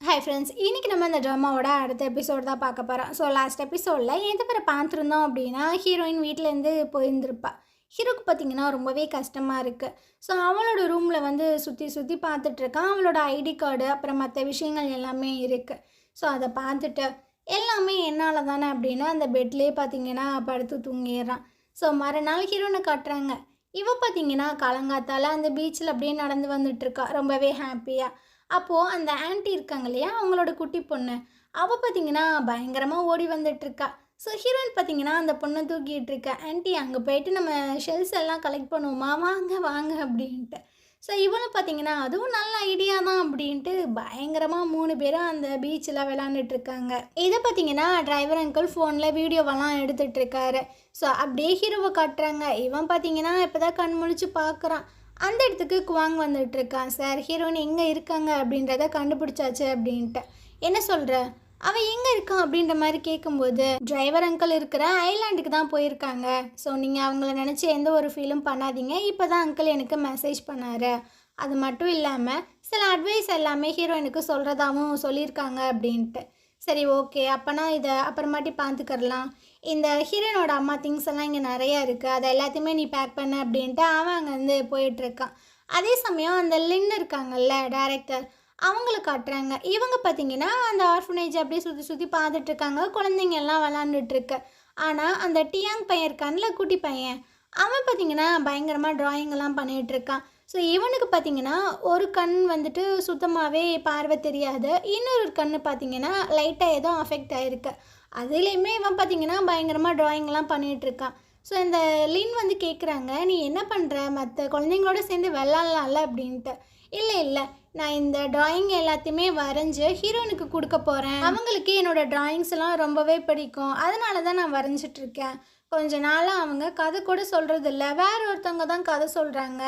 Hi friends, இன்றைக்கி நம்ம இந்த ட்ராமாவோட அடுத்த எபிசோட் தான் பார்க்க போகிறோம். ஸோ லாஸ்ட் எபிசோடில் எந்த பேரை பார்த்துருந்தோம் அப்படின்னா, ஹீரோயின் வீட்டிலேருந்து போயிருந்திருப்பா. ஹீரோக்கு பார்த்திங்கன்னா ரொம்பவே கஷ்டமாக இருக்குது. ஸோ அவளோட ரூமில் வந்து சுற்றி சுற்றி பார்த்துட்ருக்கான். அவளோட ஐடி கார்டு அப்புறம் மற்ற விஷயங்கள் எல்லாமே இருக்குது. ஸோ அதை பார்த்துட்டு எல்லாமே என்னால் தானே அப்படின்னா அந்த பெட்லேயே பார்த்திங்கன்னா படுத்து தூங்கிடுறான். ஸோ மறுநாள் ஹீரோனை காட்டுறாங்க. இவ பார்த்திங்கன்னா காலங்காத்தால் அந்த பீச்சில் அப்படியே நடந்து வந்துட்டுருக்கா ரொம்பவே ஹாப்பியாக. அப்போது அந்த ஆன்ட்டி இருக்காங்க இல்லையா, அவங்களோட குட்டி பொண்ணு, அவள் பார்த்திங்கன்னா பயங்கரமாக ஓடி வந்துட்டுருக்கா. ஸோ ஹீரோயின் பார்த்திங்கன்னா அந்த பொண்ணை தூக்கிட்டு இருக்கா. ஆன்ட்டி அங்கே போயிட்டு நம்ம ஷெல்ஸ் எல்லாம் கலெக்ட் பண்ணுவோமா, வாங்க வாங்க அப்படின்ட்டு. ஸோ இவளும் பார்த்திங்கன்னா அதுவும் நல்ல ஐடியா தான் அப்படின்ட்டு பயங்கரமாக 3 பேரும் அந்த பீச்சில் விளாண்டுட்ருக்காங்க. இதை பார்த்திங்கன்னா டிரைவர் அங்கிள் ஃபோனில் வீடியோவெல்லாம் எடுத்துகிட்ருக்காரு. ஸோ அப்படியே ஹீரோவை காட்டுறாங்க. இவன் பார்த்திங்கன்னா இப்போ தான் கண் முழிச்சு பார்க்குறான். அந்த இடத்துக்கு குவாங் வந்துட்டுருக்கான். சார், ஹீரோயின் எங்கே இருக்காங்க அப்படின்றத கண்டுபிடிச்சாச்சு அப்படின்ட்டு. என்ன சொல்கிற, அவன் எங்கே இருக்கான் அப்படின்ற மாதிரி கேட்கும்போது, டிரைவர் அங்கிள் இருக்கிற ஐலாண்டுக்கு தான் போயிருக்காங்க. ஸோ நீங்கள் அவங்கள நினச்சி எந்த ஒரு ஃபீலும் பண்ணாதீங்க. இப்போ தான் அங்கிள் எனக்கு மெசேஜ் பண்ணார். அது மட்டும் இல்லாமல் சில அட்வைஸ் எல்லாமே ஹீரோயினுக்கு சொல்கிறதாவும் சொல்லியிருக்காங்க அப்படின்ட்டு. சரி, ஓகே, அப்போனா இதை அப்புறமாட்டி பார்த்துக்கறலாம். இந்த ஹீரோனோட அம்மா திங்ஸ் எல்லாம் இங்கே நிறையா இருக்குது, அதை எல்லாத்தையுமே நீ பேக் பண்ண அப்படின்ட்டு அவன் அங்கேருந்து போயிட்டுருக்கான். அதே சமயம் அந்த லின் இருக்காங்கல்ல டைரக்டர், அவங்கள காட்டுறாங்க. இவங்க பார்த்திங்கன்னா அந்த ஆர்ஃபனேஜ் அப்படியே சுற்றி சுற்றி பார்த்துட்ருக்காங்க. குழந்தைங்க எல்லாம் விளாண்டுட்ருக்கு. ஆனால் அந்த டியாங் பையன் இருக்கான்ல, குட்டி பையன், அவன் பார்த்திங்கன்னா பயங்கரமாக ட்ராயிங்கெல்லாம் பண்ணிகிட்ருக்கான். ஸோ இவனுக்கு பார்த்திங்கன்னா ஒரு கண் வந்துட்டு சுத்தமாகவே பார்வை தெரியாது, இன்னொரு கண் பார்த்திங்கன்னா லைட்டாக ஏதோ அஃபெக்ட் ஆகிருக்கு. அதுலேயுமே இவன் பார்த்திங்கன்னா பயங்கரமாக ட்ராயிங்லாம் பண்ணிகிட்ருக்கான். ஸோ இந்த லின் வந்து கேட்குறாங்க, நீ என்ன பண்ணுற, மற்ற குழந்தைங்களோட சேர்ந்து விளாட்லாம்ல அப்படின்ட்டு. இல்லை இல்லை, நான் இந்த ட்ராயிங் எல்லாத்தையுமே வரைஞ்சி ஹீரோனுக்கு கொடுக்க போகிறேன். அவங்களுக்கு என்னோடய ட்ராயிங்ஸ் எல்லாம் ரொம்பவே பிடிக்கும், அதனால தான் நான் வரைஞ்சிட்ருக்கேன். கொஞ்ச நாளாக அவங்க கதை கூட சொல்கிறதில்ல, வேற ஒருத்தவங்க தான் கதை சொல்கிறாங்க.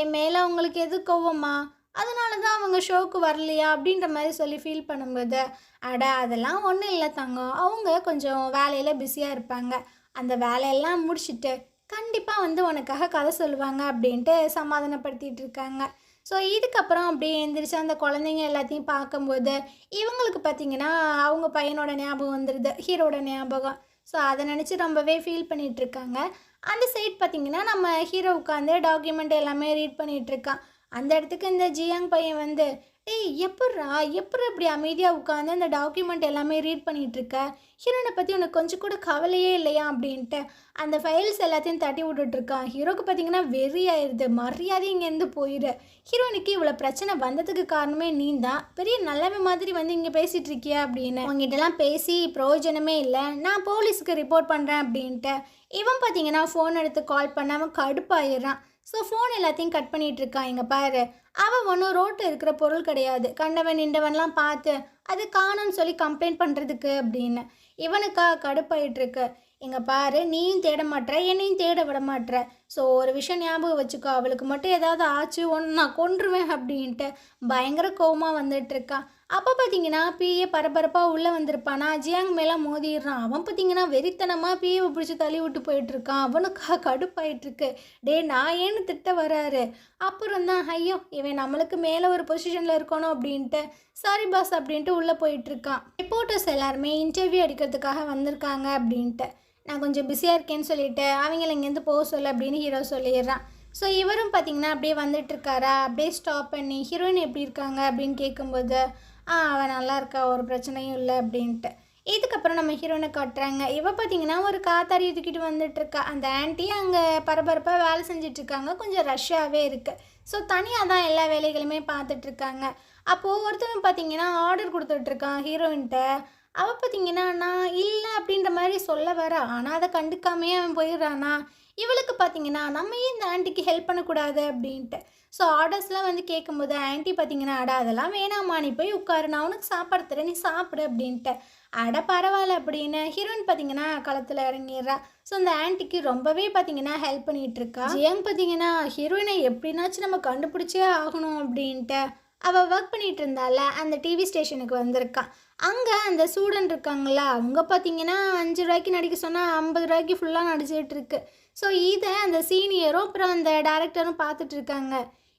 என் மேலே அவங்களுக்கு எது கோவமா, அதனால தான் அவங்க ஷோக்கு வரலையா அப்படின்ற மாதிரி சொல்லி ஃபீல் பண்ணும்போது, அட அதெல்லாம் ஒன்றும் இல்லை தங்கம், அவங்க கொஞ்சம் வேலையில் பிஸியாக இருப்பாங்க, அந்த வேலையெல்லாம் முடிச்சுட்டு கண்டிப்பாக வந்து உனக்காக கதை சொல்லுவாங்க அப்படின்ட்டு சமாதானப்படுத்திகிட்டு இருக்காங்க. ஸோ இதுக்கப்புறம் அப்படியே எழுந்திரிச்சு அந்த குழந்தைங்க எல்லாத்தையும் பார்க்கும்போது இவங்களுக்கு பார்த்திங்கன்னா அவங்க பையனோட ஞாபகம் வந்துடுது, ஹீரோட ஞாபகம். ஸோ அதை நினச்சி ரொம்பவே ஃபீல் பண்ணிகிட்ருக்காங்க. அந்த சைட் பார்த்திங்கன்னா நம்ம ஹீரோ உட்காந்து டாக்குமெண்ட் எல்லாமே ரீட் பண்ணிகிட்ருக்கான். அந்த இடத்துக்கு இந்த ஜியாங் பையன் வந்து, ஏய் எப்படி அப்படி அமைதியாக உட்காந்து அந்த டாக்குமெண்ட் எல்லாமே ரீட் பண்ணிகிட்ருக்க, ஹீரோனை பற்றி உனக்கு கொஞ்சம் கூட கவலையே இல்லையா அப்படின்ட்டு அந்த ஃபைல்ஸ் எல்லாத்தையும் தட்டி விட்டுட்ருக்கான். ஹீரோக்கு பார்த்திங்கன்னா வெறி ஆயிடுது, மரியாதை இங்கேருந்து போயிடு, ஹீரோனுக்கு இவ்வளோ பிரச்சனை வந்ததுக்கு காரணமே நீ தான், பெரிய நல்லவ மாதிரி வந்து இங்கே பேசிகிட்டு இருக்கியா அப்படின்னு, உங்ககிட்டலாம் பேசி பிரயோஜனமே இல்லை, நான் போலீஸுக்கு ரிப்போர்ட் பண்ணுறேன் அப்படின்ட்டு. இவன் பார்த்திங்கன்னா ஃபோன் எடுத்து கால் பண்ணாமல் கடுப்பாயிடுறான். ஸோ ஃபோன் எல்லாத்தையும் கட் பண்ணிகிட்டு இருக்கான். இங்கே பாரு, அவன் ஒன்றும் ரோட்டில் இருக்கிற பொருள் கிடையாது, கண்டவன் நின்றவன்லாம் பார்த்து அது காணும்னு சொல்லி கம்ப்ளைண்ட் பண்ணுறதுக்கு அப்படின்னு. இவனுக்கா கடுப்பாயிட்டுருக்கு. இங்கே பாரு, நீயும் தேட மாட்டேற, என்னையும் தேட விட மாட்டேற. ஸோ ஒரு விஷயம் ஞாபகம் வச்சுக்கோ, அவளுக்கு மட்டும் ஏதாவது ஆச்சு ஒன்று நான் கொன்றுவேன் அப்படின்ட்டு பயங்கர கோவமாக வந்துட்டுருக்கான். அப்போ பார்த்திங்கன்னா பிஏ பரபரப்பாக உள்ளே வந்திருப்பானா, ஜியாங் மேலே மோதிடுறான். அவன் பார்த்திங்கன்னா வெறித்தனமாக பிஏவை பிடிச்சி தள்ளி விட்டு போயிட்டுருக்கான். அவனுக்கா கடுப்பாயிட்டுருக்கு. டே நான் ஏன்னு திட்ட வராரு. அப்புறம் தான் ஐயோ இவன் நம்மளுக்கு மேலே ஒரு பொசிஷனில் இருக்கணும் அப்படின்ட்டு சாரி பாஸ் அப்படின்ட்டு உள்ளே போயிட்டுருக்கான். ரிப்போர்ட்டர்ஸ் எல்லாருமே இன்டர்வியூ அடிக்கிறதுக்காக வந்திருக்காங்க அப்படின்ட்டு. நான் கொஞ்சம் பிஸியாக இருக்கேன்னு சொல்லிவிட்டு அவங்கள இங்கேருந்து போக சொல்ல அப்படின்னு ஹீரோ சொல்லிடுறான். ஸோ இவரும் பார்த்திங்கன்னா அப்படியே வந்துட்டுருக்காரா, அப்படியே ஸ்டாப் பண்ணி ஹீரோயின் எப்படி இருக்காங்க அப்படின்னு கேட்கும்போது, அவன் நல்லா இருக்கா, ஒரு பிரச்சனையும் இல்லை அப்படின்ட்டு. இதுக்கப்புறம் நம்ம ஹீரோனை காட்டுறாங்க. இவ பார்த்திங்கன்னா ஒரு காத்தாரியை தூக்கிட்டு வந்துட்டுருக்கா. அந்த ஆன்ட்டி அங்கே பரபரப்பாக வேலை செஞ்சிட்ருக்காங்க, கொஞ்சம் ரஷ்ஷாகவே இருக்குது. ஸோ தனியாக தான் எல்லா வேலைகளுமே பார்த்துட்ருக்காங்க. அப்போது ஒருத்தவன் பார்த்திங்கன்னா ஆர்டர் கொடுத்துட்ருக்கான் ஹீரோயின்கிட்ட. அவள் பார்த்திங்கன்னா நான் இல்லை அப்படின்ற மாதிரி சொல்ல வரா, ஆனால் அதை கண்டுக்காமையே அவன் போயிடுறானா. இவளுக்கு பார்த்திங்கன்னா நம்ம ஏன் இந்த ஆன்ட்டிக்கு ஹெல்ப் பண்ணக்கூடாது அப்படின்ட்டு. ஸோ ஆர்டர்ஸ்லாம் வந்து கேட்கும்போது ஆன்ட்டி பார்த்திங்கன்னா, அடா அதெல்லாம் வேணாம்மா, நீ போய் உட்காரு, நான் உனக்கு சாப்பாடு தரேன், நீ சாப்பிடு அப்படின்ட்டு. அட பரவாயில்ல அப்படின்னு ஹீரோயின் பார்த்திங்கன்னா களத்தில் இறங்கிடுறா. ஸோ அந்த ஆன்ட்டிக்கு ரொம்பவே பார்த்திங்கன்னா ஹெல்ப் பண்ணிகிட்ருக்கா. ஜியாங் பார்த்திங்கன்னா ஹீரோயினை எப்படின்னாச்சும் நம்ம கண்டுபிடிச்சே ஆகணும் அப்படின்ட்டு அவள் ஒர்க் பண்ணிகிட்டு இருந்தால அந்த டிவி ஸ்டேஷனுக்கு வந்திருக்கான். அங்கே அந்த ஸ்டூடெண்ட் இருக்காங்களா, அவங்க பார்த்திங்கன்னா 5 ரூபாய்க்கு நடிக்க சொன்னால் 50 ரூபாய்க்கு ஃபுல்லாக நடிச்சிட்ருக்கு. ஸோ இதை அந்த சீனியரும் அப்புறம் அந்த டேரக்டரும் பார்த்துட்ருக்காங்க.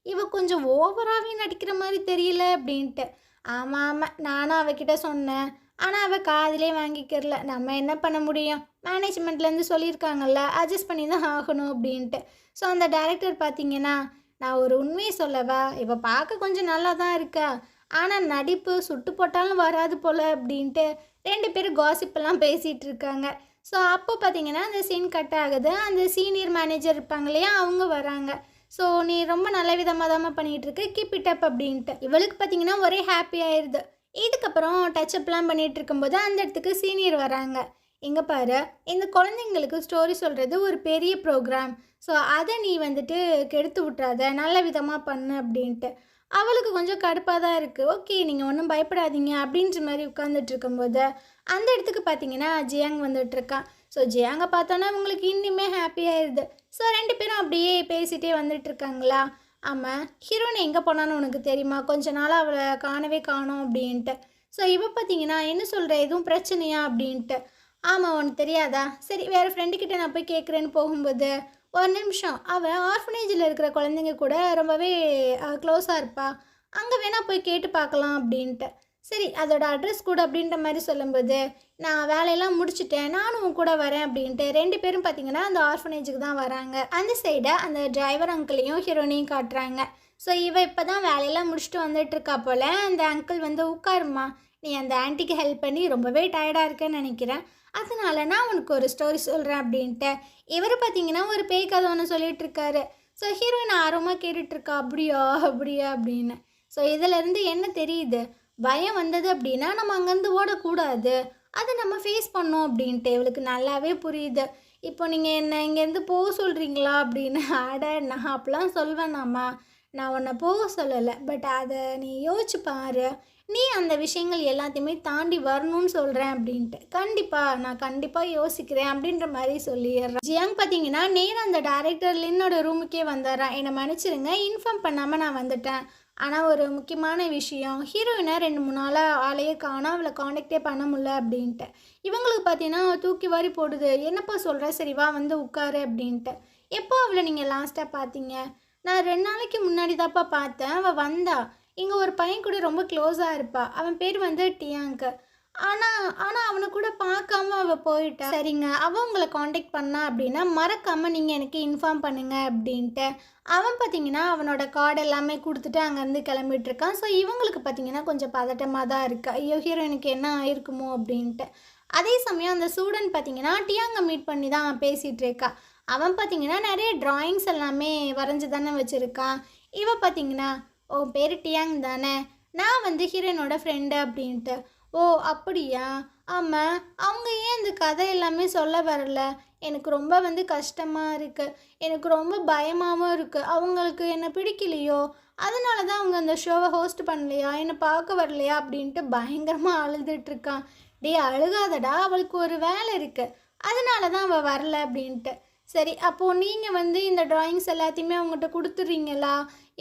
இவ கொஞ்சம் ஓவராகவே நடிக்கிற மாதிரி தெரியல அப்படின்ட்டு. ஆமாம் ஆமாம், நானும் அவகிட்ட சொன்னேன். ஆனால் அவள் காதிலே வாங்கிக்கிறல. நம்ம என்ன பண்ண முடியும், மேனேஜ்மெண்ட்லேருந்து சொல்லியிருக்காங்கல்ல, அட்ஜஸ்ட் பண்ணி தான் ஆகணும் அப்படின்ட்டு. ஸோ அந்த டைரக்டர் பார்த்தீங்கன்னா, நான் ஒரு உண்மையை சொல்லவா, இவ பார்க்க கொஞ்சம் நல்லா தான் இருக்கா, ஆனால் நடிப்பு சுட்டு போட்டாலும் வராது போல் அப்படின்ட்டு 2 பேரும் காசிப்பெல்லாம் பேசிகிட்டு இருக்காங்க. ஸோ அப்போ பார்த்தீங்கன்னா அந்த சீன் கட் ஆகுது. அந்த சீனியர் மேனேஜர் இருப்பாங்க இல்லையா, அவங்க வராங்க. ஸோ நீ ரொம்ப நல்ல விதமாக தான் பண்ணிகிட்டு இருக்க, கீப் இட் அப் அப்படின்ட்டு. இவளுக்கு பார்த்தீங்கன்னா ஒரே ஹாப்பி ஆயிடுது. இதுக்கப்புறம் டச்சப்லாம் பண்ணிகிட்டு இருக்கும்போது அந்த இடத்துக்கு சீனியர் வராங்க. இங்கே பாரு, இந்த குழந்தைங்களுக்கு ஸ்டோரி சொல்கிறது ஒரு பெரிய ப்ரோக்ராம். ஸோ அதை நீ வந்துட்டு கெடுத்து விட்றாத, நல்ல விதமாக பண்ணு அப்படின்ட்டு. அவளுக்கு கொஞ்சம் கடுப்பாக தான் இருக்குது. ஓகே, நீங்கள் ஒன்றும் பயப்படாதீங்க அப்படின்ற மாதிரி உட்காந்துட்டு இருக்கும்போது அந்த இடத்துக்கு பார்த்தீங்கன்னா ஜியாங் வந்துட்டுருக்கான். ஸோ ஜியாங்கை பார்த்தோன்னா உங்களுக்கு இன்னுமே ஹாப்பியாகிடுது. ஸோ 2 பேரும் அப்படியே பேசிகிட்டே வந்துட்டுருக்காங்களா. ஆமாம், ஹீரோயின் எங்கே போனான்னு உனக்கு தெரியுமா, கொஞ்ச நாள் அவளை காணவே காணோம் அப்படின்ட்டு. ஸோ இவ பார்த்தீங்கன்னா என்ன சொல்கிற, எதுவும் பிரச்சனையா அப்படின்ட்டு. ஆமாம், உனக்கு தெரியாதா, சரி வேறு ஃப்ரெண்டுக்கிட்ட நான் போய் கேட்குறேன்னு போகும்போது, ஒரு நிமிஷம், அவள் ஆர்ஃபனேஜில் இருக்கிற குழந்தைங்க கூட ரொம்பவே க்ளோஸாக இருப்பா, அங்கே வேணால் போய் கேட்டு பார்க்கலாம் அப்படின்ட்டு. சரி, அதோட அட்ரஸ் கூட அப்படின்ற மாதிரி சொல்லும்போது, நான் வேலையெல்லாம் முடிச்சுட்டேன், நானும் உன் கூட வரேன் அப்படின்ட்டு 2 பேரும் பார்த்தீங்கன்னா அந்த ஆர்ஃபனேஜுக்கு தான் வராங்க. அந்த சைடை அந்த டிரைவர் அங்கிளையும் ஹீரோனையும் காட்டுறாங்க. ஸோ இவ இப்போ தான் வேலையெல்லாம் முடிச்சுட்டு வந்துட்டுருக்கா போல். அந்த அங்கிள் வந்து, உட்காருமா, நீ அந்த ஆன்ட்டிக்கு ஹெல்ப் பண்ணி ரொம்பவே டயர்டாக இருக்கேன்னு நினைக்கிறேன், அதனால நான் உனக்கு ஒரு ஸ்டோரி சொல்கிறேன் அப்படின்ட்டு. இவர் பார்த்தீங்கன்னா ஒரு பேய் கதை ஒன்று சொல்லிட்டு இருக்காரு. ஸோ ஹீரோயின் ஆர்வமாக கேட்டுட்ருக்கா, அப்படியா அப்படியா அப்படின்னு. ஸோ இதிலேருந்து என்ன தெரியுது, பயம் வந்தது அப்படின்னா நம்ம அங்கேருந்து ஓடக்கூடாது, அதை நம்ம ஃபேஸ் பண்ணோம் அப்படின்ட்டு இவளுக்கு நல்லாவே புரியுது. இப்போ நீங்கள் என்ன இங்கேருந்து போக சொல்கிறீங்களா அப்படின்னு. அட, நான் அப்படிலாம் சொல்வேனாம்மா, நான் உன்னை போக சொல்லலை, பட் அதை நீ யோசிச்சு பாரு, நீ அந்த விஷயங்கள் எல்லாத்தையுமே தாண்டி வரணும்னு சொல்கிறேன் அப்படின்ட்டு. நான் கண்டிப்பாக யோசிக்கிறேன் அப்படின்ற மாதிரி சொல்லிடுறேன். ஜியாங் பார்த்தீங்கன்னா நேராக அந்த டேரக்டர் லின்னோட ரூமுக்கே வந்துடுறான். என்னை மன்னிச்சிருங்க, இன்ஃபார்ம் பண்ணாமல் நான் வந்துட்டேன். ஆனால் ஒரு முக்கியமான விஷயம், ஹீரோயினை 2-3 நாளாக ஆளையே காணோம், அவளை காண்டாக்டே பண்ண முடியல அப்படின்ட்டு. இவங்களுக்கு பார்த்தீங்கன்னா தூக்கி வாரி போடுது. என்னப்பா சொல்கிற, சரி வா வந்து உட்காரு அப்படின்ட்டு. எப்போ அவளை நீங்கள் லாஸ்ட்டாக பார்த்தீங்க? நான் 2 நாளைக்கு முன்னாடி தான்ப்பா பார்த்தேன், அவள் வந்தா. இங்கே ஒரு பையன் கூட ரொம்ப க்ளோஸாக இருப்பா, அவன் பேர் வந்து டியாங்க். ஆனால் அவனை கூட பார்க்காம அவள் போயிட்டா. சரிங்க, அவன் உங்களை காண்டாக்ட் பண்ணா அப்படின்னா மறக்காமல் நீங்கள் எனக்கு இன்ஃபார்ம் பண்ணுங்க அப்படின்ட்டு. அவன் பார்த்தீங்கன்னா அவனோட கார்டு எல்லாமே கொடுத்துட்டு அங்கேருந்து கிளம்பிட்டுருக்கான். ஸோ இவங்களுக்கு பார்த்தீங்கன்னா கொஞ்சம் பதட்டமாக தான் இருக்குது, ஐயோ ஹீரோயினுக்கு என்ன ஆயிருக்குமோ அப்படின்ட்டு. அதே சமயம் அந்த ஸ்டூடெண்ட் பார்த்தீங்கன்னா டியாங்கை மீட் பண்ணி தான் பேசிகிட்டு இருக்கா. அவன் பார்த்தீங்கன்னா நிறைய ட்ராயிங்ஸ் எல்லாமே வரைஞ்சி தானே வச்சுருக்கான். இவ பார்த்தீங்கன்னா, உன் பேர் டியாங் தானே, நான் வந்து ஹீரோயினோட ஃப்ரெண்டு அப்படின்ட்டு. ஓ அப்படியா, ஆமாம், அவங்க ஏன் இந்த கதை எல்லாமே சொல்ல வரல, எனக்கு ரொம்ப வந்து கஷ்டமாக இருக்குது, எனக்கு ரொம்ப பயமாகவும் இருக்குது, அவங்களுக்கு என்னை பிடிக்கலையோ அதனால தான் அவங்க அந்த ஷோவை ஹோஸ்ட் பண்ணலையா, என்னை பார்க்க வரலையா அப்படின்ட்டு பயங்கரமாக அழுதுட்ருக்கான். டே அழுகாதடா, அவளுக்கு ஒரு வேலை இருக்குது, அதனால தான் அவள் வரல அப்படின்ட்டு. சரி, அப்போது நீங்கள் வந்து இந்த ட்ராயிங்ஸ் எல்லாத்தையுமே அவங்ககிட்ட கொடுத்துட்றீங்களா,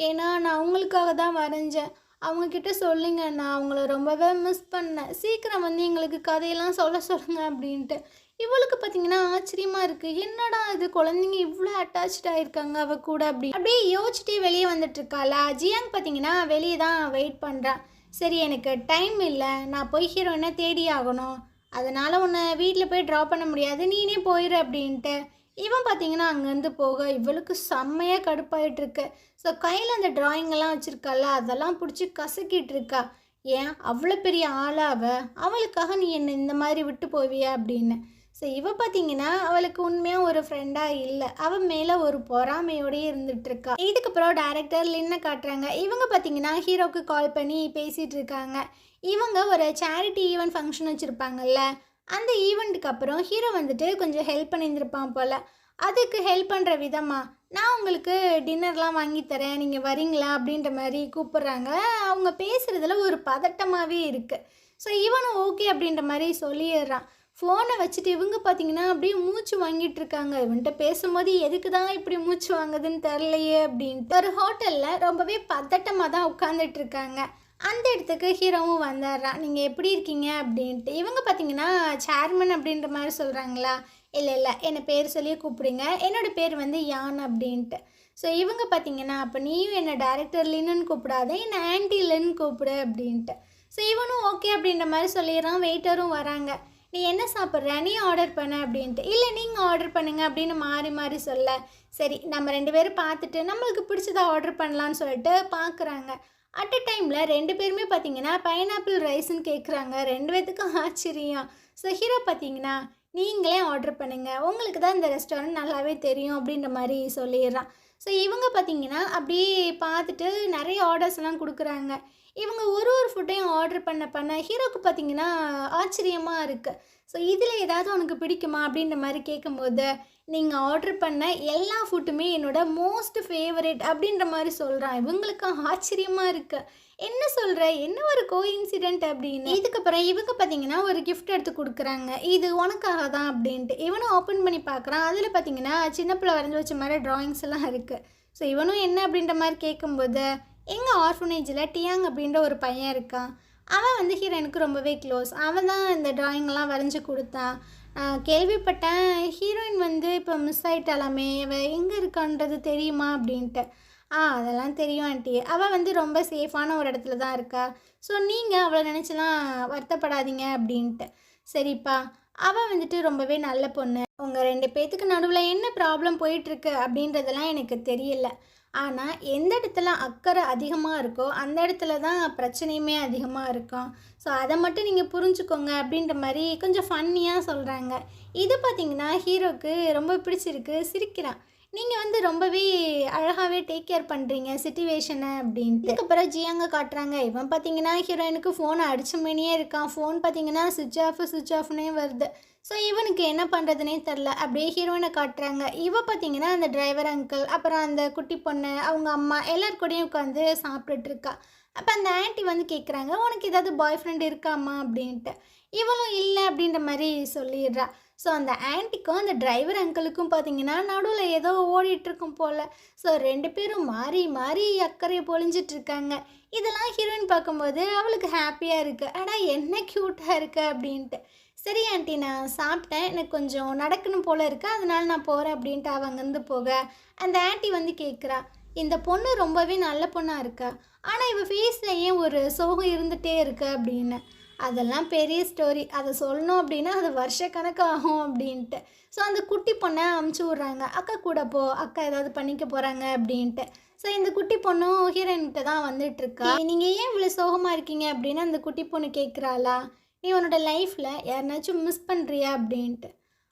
ஏன்னா நான் அவங்களுக்காக தான் வரைஞ்சேன், அவங்கக்கிட்ட சொல்லுங்க, நான் அவங்கள ரொம்பவே மிஸ் பண்ணேன், சீக்கிரம் வந்து எங்களுக்கு கதையெல்லாம் சொல்லுங்க அப்படின்ட்டு. இவளுக்கு பார்த்தீங்கன்னா ஆச்சரியமாக இருக்குது, என்னடா இது குழந்தைங்க இவ்வளோ அட்டாச்சாக இருக்காங்க அவ கூட அப்படியே யோசிச்சுட்டே வெளியே வந்துட்டுருக்காளா. ஜியாங் பார்த்தீங்கன்னா வெளியே தான் வெயிட் பண்ணுறான். சரி, எனக்கு டைம் இல்லை, நான் போய் ஹீரோயினை தேடி ஆகணும், அதனால் உன்னை வீட்டில் போய் ட்ராப் பண்ண முடியாது, நீனே போயிடு அப்படின்ட்டு. இவன் பார்த்தீங்கன்னா அங்கேருந்து போக இவளுக்கு செம்மையாக கடுப்பாயிட்ருக்கு. ஸோ கையில் அந்த ட்ராயிங்கெல்லாம் வச்சுருக்கால, அதெல்லாம் பிடிச்சி கசக்கிட்டு இருக்கா. ஏன் அவ்வளோ பெரிய ஆளாவ, அவளுக்காக நீ என்னை இந்த மாதிரி விட்டு போவியா அப்படின்னு. ஸோ இவ பார்த்தீங்கன்னா அவளுக்கு உண்மையாக ஒரு ஃப்ரெண்டாக இல்லை, அவன் மேலே ஒரு பொறாமையோடயே இருந்துகிட்ருக்கா. இதுக்கப்புறம் டேரக்டர் லின்னை காட்டுறாங்க. இவங்க பார்த்தீங்கன்னா ஹீரோக்கு கால் பண்ணி பேசிகிட்டு இருக்காங்க. இவங்க ஒரு சேரிட்டி ஈவெண்ட் ஃபங்க்ஷன் வச்சுருப்பாங்கல்ல, அந்த ஈவெண்ட்டுக்கு அப்புறம் ஹீரோ வந்துட்டு கொஞ்சம் ஹெல்ப் பண்ணியிருந்திருப்பான் போல். அதுக்கு ஹெல்ப் பண்ணுற விதமாக நான் உங்களுக்கு டின்னர்லாம் வாங்கி தரேன், நீங்கள் வரீங்களா அப்படின்ற மாதிரி கூப்பிட்றாங்க. அவங்க பேசுகிறதுல ஒரு பதட்டமாகவே இருக்குது. ஸோ இவனும் ஓகே அப்படின்ற மாதிரி சொல்லிடுறான். ஃபோனை வச்சுட்டு இவங்க பார்த்தீங்கன்னா அப்படியே மூச்சு வாங்கிட்டு இருக்காங்க. இவன்கிட்ட பேசும்போது எதுக்கு தான் இப்படி மூச்சு வாங்குதுன்னு தெரிலையே அப்படின்ட்டு. ஒரு ஹோட்டலில் ரொம்பவே பதட்டமாக தான் உட்காந்துட்டு இருக்காங்க. அந்த இடத்துக்கு ஹீரோவும் வந்துடுறான். நீங்கள் எப்படி இருக்கீங்க அப்படின்ட்டு. இவங்க பார்த்தீங்கன்னா சேர்மன் அப்படின்ற மாதிரி சொல்கிறாங்களா. இல்லை என்னை பேர் சொல்லி கூப்பிடுங்க, என்னோடய பேர் வந்து யான் அப்படின்ட்டு. ஸோ இவங்க பார்த்தீங்கன்னா, அப்போ நீயும் என்னை டேரக்டர் லின்னு கூப்பிடாத, என்னை ஆன்டி லின்னு கூப்பிடு அப்படின்ட்டு. ஸோ இவனும் ஓகே அப்படின்ற மாதிரி சொல்லிடுறான். வெயிட்டரும் வராங்க. நீ என்ன சாப்பிட்ற, நீ ஆர்டர் பண்ண அப்படின்ட்டு. இல்லை நீங்கள் ஆர்டர் பண்ணுங்க அப்படின்னு மாறி மாறி சொல்ல, சரி நம்ம 2 பேரும் பார்த்துட்டு நம்மளுக்கு பிடிச்சதை ஆர்டர் பண்ணலான்னு சொல்லிட்டு பார்க்குறாங்க. அட் அ டைமில் 2 பேருமே பார்த்தீங்கன்னா பைனாப்பிள் ரைஸ்ன்னு கேட்குறாங்க. 2 பேத்துக்கும் ஆச்சரியம். ஸோ ஹீரோ பார்த்தீங்கன்னா நீங்களே ஆர்டர் பண்ணுங்கள், உங்களுக்கு தான் இந்த ரெஸ்டாரண்ட் நல்லாவே தெரியும் அப்படின்ற மாதிரி சொல்லிடுறான். ஸோ இவங்க பார்த்தீங்கன்னா அப்படியே பார்த்துட்டு நிறைய ஆர்டர்ஸ்லாம் கொடுக்குறாங்க. இவங்க ஒரு ஒரு ஃபுட்டையும் ஆர்டர் பண்ண ஹீரோக்கு பார்த்தீங்கன்னா ஆச்சரியமாக இருக்குது. ஸோ இதில் ஏதாவது உனக்கு பிடிக்குமா அப்படின்ற மாதிரி கேட்கும்போது, நீங்கள் ஆர்டர் பண்ண எல்லா ஃபுட்டுமே என்னோட மோஸ்ட் ஃபேவரட் அப்படின்ற மாதிரி சொல்கிறான். இவங்களுக்கு ஆச்சரியமாக இருக்குது. என்ன சொல்கிற, என்ன ஒரு கோஇன்சிடென்ட் அப்படின்னு. இதுக்கப்புறம் இவங்க பார்த்தீங்கன்னா ஒரு கிஃப்ட் எடுத்து கொடுக்குறாங்க. இது உனக்காக தான் அப்படின்ட்டு. இவனும் ஓப்பன் பண்ணி பார்க்குறான். அதில் பார்த்தீங்கன்னா சின்ன பிள்ளை வரைஞ்சி வச்ச மாதிரி ட்ராயிங்ஸ் எல்லாம் இருக்குது. ஸோ இவனும் என்ன அப்படின்ற மாதிரி கேட்கும்போது, எங்கள் ஆர்ஃபனேஜில் டியாங் அப்படின்ற ஒரு பையன் இருக்கான். அவன் வந்து ஹீரோயினுக்கு ரொம்பவே க்ளோஸ். அவன் தான் இந்த ட்ராயிங்லாம் வரைஞ்சி கொடுத்தான். கேள்விப்பட்டேன் ஹீரோயின் வந்து இப்போ மிஸ் ஆகிட்டாலாமே, அவள் எங்கே இருக்கான்றது தெரியுமா அப்படின்ட்டு. அதெல்லாம் தெரியும் ஆண்டி. அவள் வந்து ரொம்ப சேஃபான ஒரு இடத்துல தான் இருக்கா. ஸோ நீங்கள் அவளை நினச்சலாம் வருத்தப்படாதீங்க அப்படின்ட்டு. சரிப்பா, அவள் வந்துட்டு ரொம்பவே நல்ல பொண்ணு. உங்கள் 2 பேத்துக்கு நடுவில் என்ன ப்ராப்ளம் போயிட்டுருக்கு அப்படின்றதெல்லாம் எனக்கு தெரியல. ஆனால் எந்த இடத்துல அக்கறை அதிகமாக இருக்கோ அந்த இடத்துல தான் பிரச்சனையுமே அதிகமாக இருக்கும். ஸோ அதை மட்டும் நீங்கள் புரிஞ்சுக்கோங்க அப்படின்ற மாதிரி கொஞ்சம் ஃபன்னியாக சொல்கிறாங்க. இது பார்த்திங்கன்னா ஹீரோக்கு ரொம்ப பிடிச்சிருக்கு, சிரிக்கிறான். நீங்கள் வந்து ரொம்பவே அழகாகவே டேக் கேர் பண்ணுறீங்க சிச்சுவேஷனை அப்படின்ட்டு. இதுக்கப்புறம் ஜியாங்க காட்டுறாங்க. இவன் பார்த்தீங்கன்னா ஹீரோயினுக்கு ஃபோனை அடிச்ச மணியே இருக்கான். ஃபோன் பார்த்தீங்கன்னா சுவிட்ச் ஆஃப்னே வருது. ஸோ இவனுக்கு என்ன பண்ணுறதுனே தெரில. அப்படியே ஹீரோயினை காட்டுறாங்க. இவ பார்த்தீங்கன்னா அந்த டிரைவர் அங்கிள், அப்புறம் அந்த குட்டி பொண்ணு, அவங்க அம்மா எல்லாருக்கூடையும் உட்காந்து சாப்பிட்டுட்ருக்கா. அப்போ அந்த ஆன்ட்டி வந்து கேட்குறாங்க, உனக்கு ஏதாவது பாய் ஃப்ரெண்ட் இருக்காம்மா அப்படின்ட்டு. இவளும் இல்லை அப்படின்ற மாதிரி சொல்லிடுறா. ஸோ அந்த ஆன்ட்டிக்கும் அந்த டிரைவர் அங்கிளுக்கும் பார்த்தீங்கன்னா நடுவில் ஏதோ ஓடிட்டுருக்கும் போல். ஸோ 2 பேரும் மாறி மாறி அக்கறையை பொழிஞ்சிட்ருக்காங்க. இதெல்லாம் ஹீரோயின் பார்க்கும்போது அவளுக்கு ஹாப்பியாக இருக்குது. ஆனால் என்ன க்யூட்டாக இருக்குது அப்படின்ட்டு. சரி ஆண்டி, நான் சாப்பிட்டேன், எனக்கு கொஞ்சம் நடக்கணும் போல் இருக்குது, அதனால நான் போகிறேன் அப்படின்ட்டு அவள் அங்கேருந்து போக, அந்த ஆன்ட்டி வந்து கேட்குறா, இந்த பொண்ணு ரொம்பவே நல்ல பொண்ணாக இருக்கா, ஆனால் இவள் ஃபேஸில் ஏன் ஒரு சோகம் இருந்துகிட்டே இருக்கு அப்படின்னு. அதெல்லாம் பெரிய ஸ்டோரி, அதை சொல்லணும் அப்படின்னா அது வருஷக்கணக்கு ஆகும் அப்படின்ட்டு. ஸோ அந்த குட்டி பொண்ணை அமுச்சு விட்றாங்க. அக்கா கூட போ, அக்கா ஏதாவது பண்ணிக்க போகிறாங்க அப்படின்ட்டு. ஸோ இந்த குட்டி பொண்ணும் ஹீரோயின்கிட்ட தான் வந்துட்டுருக்கா. நீங்கள் ஏன் இவ்வளோ சோகமாக இருக்கீங்க அப்படின்னு அந்த குட்டி பொண்ணு கேட்குறாளா. நீ உன்னோட லைஃப்பில் யாருனாச்சும் மிஸ் பண்ணுறியா அப்படின்ட்டு.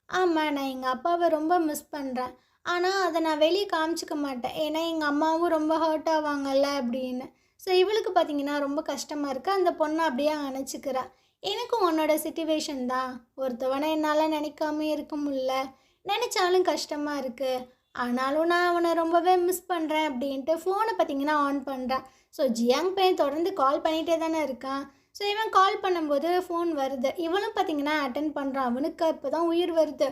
ஆமாம், நான் எங்கள் அப்பாவை ரொம்ப மிஸ் பண்ணுறேன். ஆனால் அதை நான் வெளியே காமிச்சிக்க மாட்டேன், ஏன்னா எங்கள் அம்மாவும் ரொம்ப ஹர்ட் ஆவாங்கல்ல அப்படின்னு. ஸோ இவளுக்கு பார்த்தீங்கன்னா ரொம்ப கஷ்டமாக இருக்குது. அந்த பொண்ணை அப்படியே அணைச்சிக்கிறா. எனக்கும் உன்னோட சிச்சுவேஷன் தான், ஒருத்தவனை என்னால் நினைக்காம இருக்க முடியல, நினச்சாலும் கஷ்டமாக இருக்குது, ஆனாலும் நான் அவனை ரொம்பவே மிஸ் பண்ணுறேன் அப்படின்ட்டு ஃபோனை பார்த்தீங்கன்னா ஆன் பண்ணுறான். ஸோ ஜியாங் பையன் தொடர்ந்து கால் பண்ணிகிட்டே தானே இருக்கான். ஸோ இவன் கால் பண்ணும்போது ஃபோன் வருது. இவனும் பார்த்தீங்கன்னா அட்டன் பண்ணுறான். அவனுக்கு இப்போ தான் உயிர் வருது.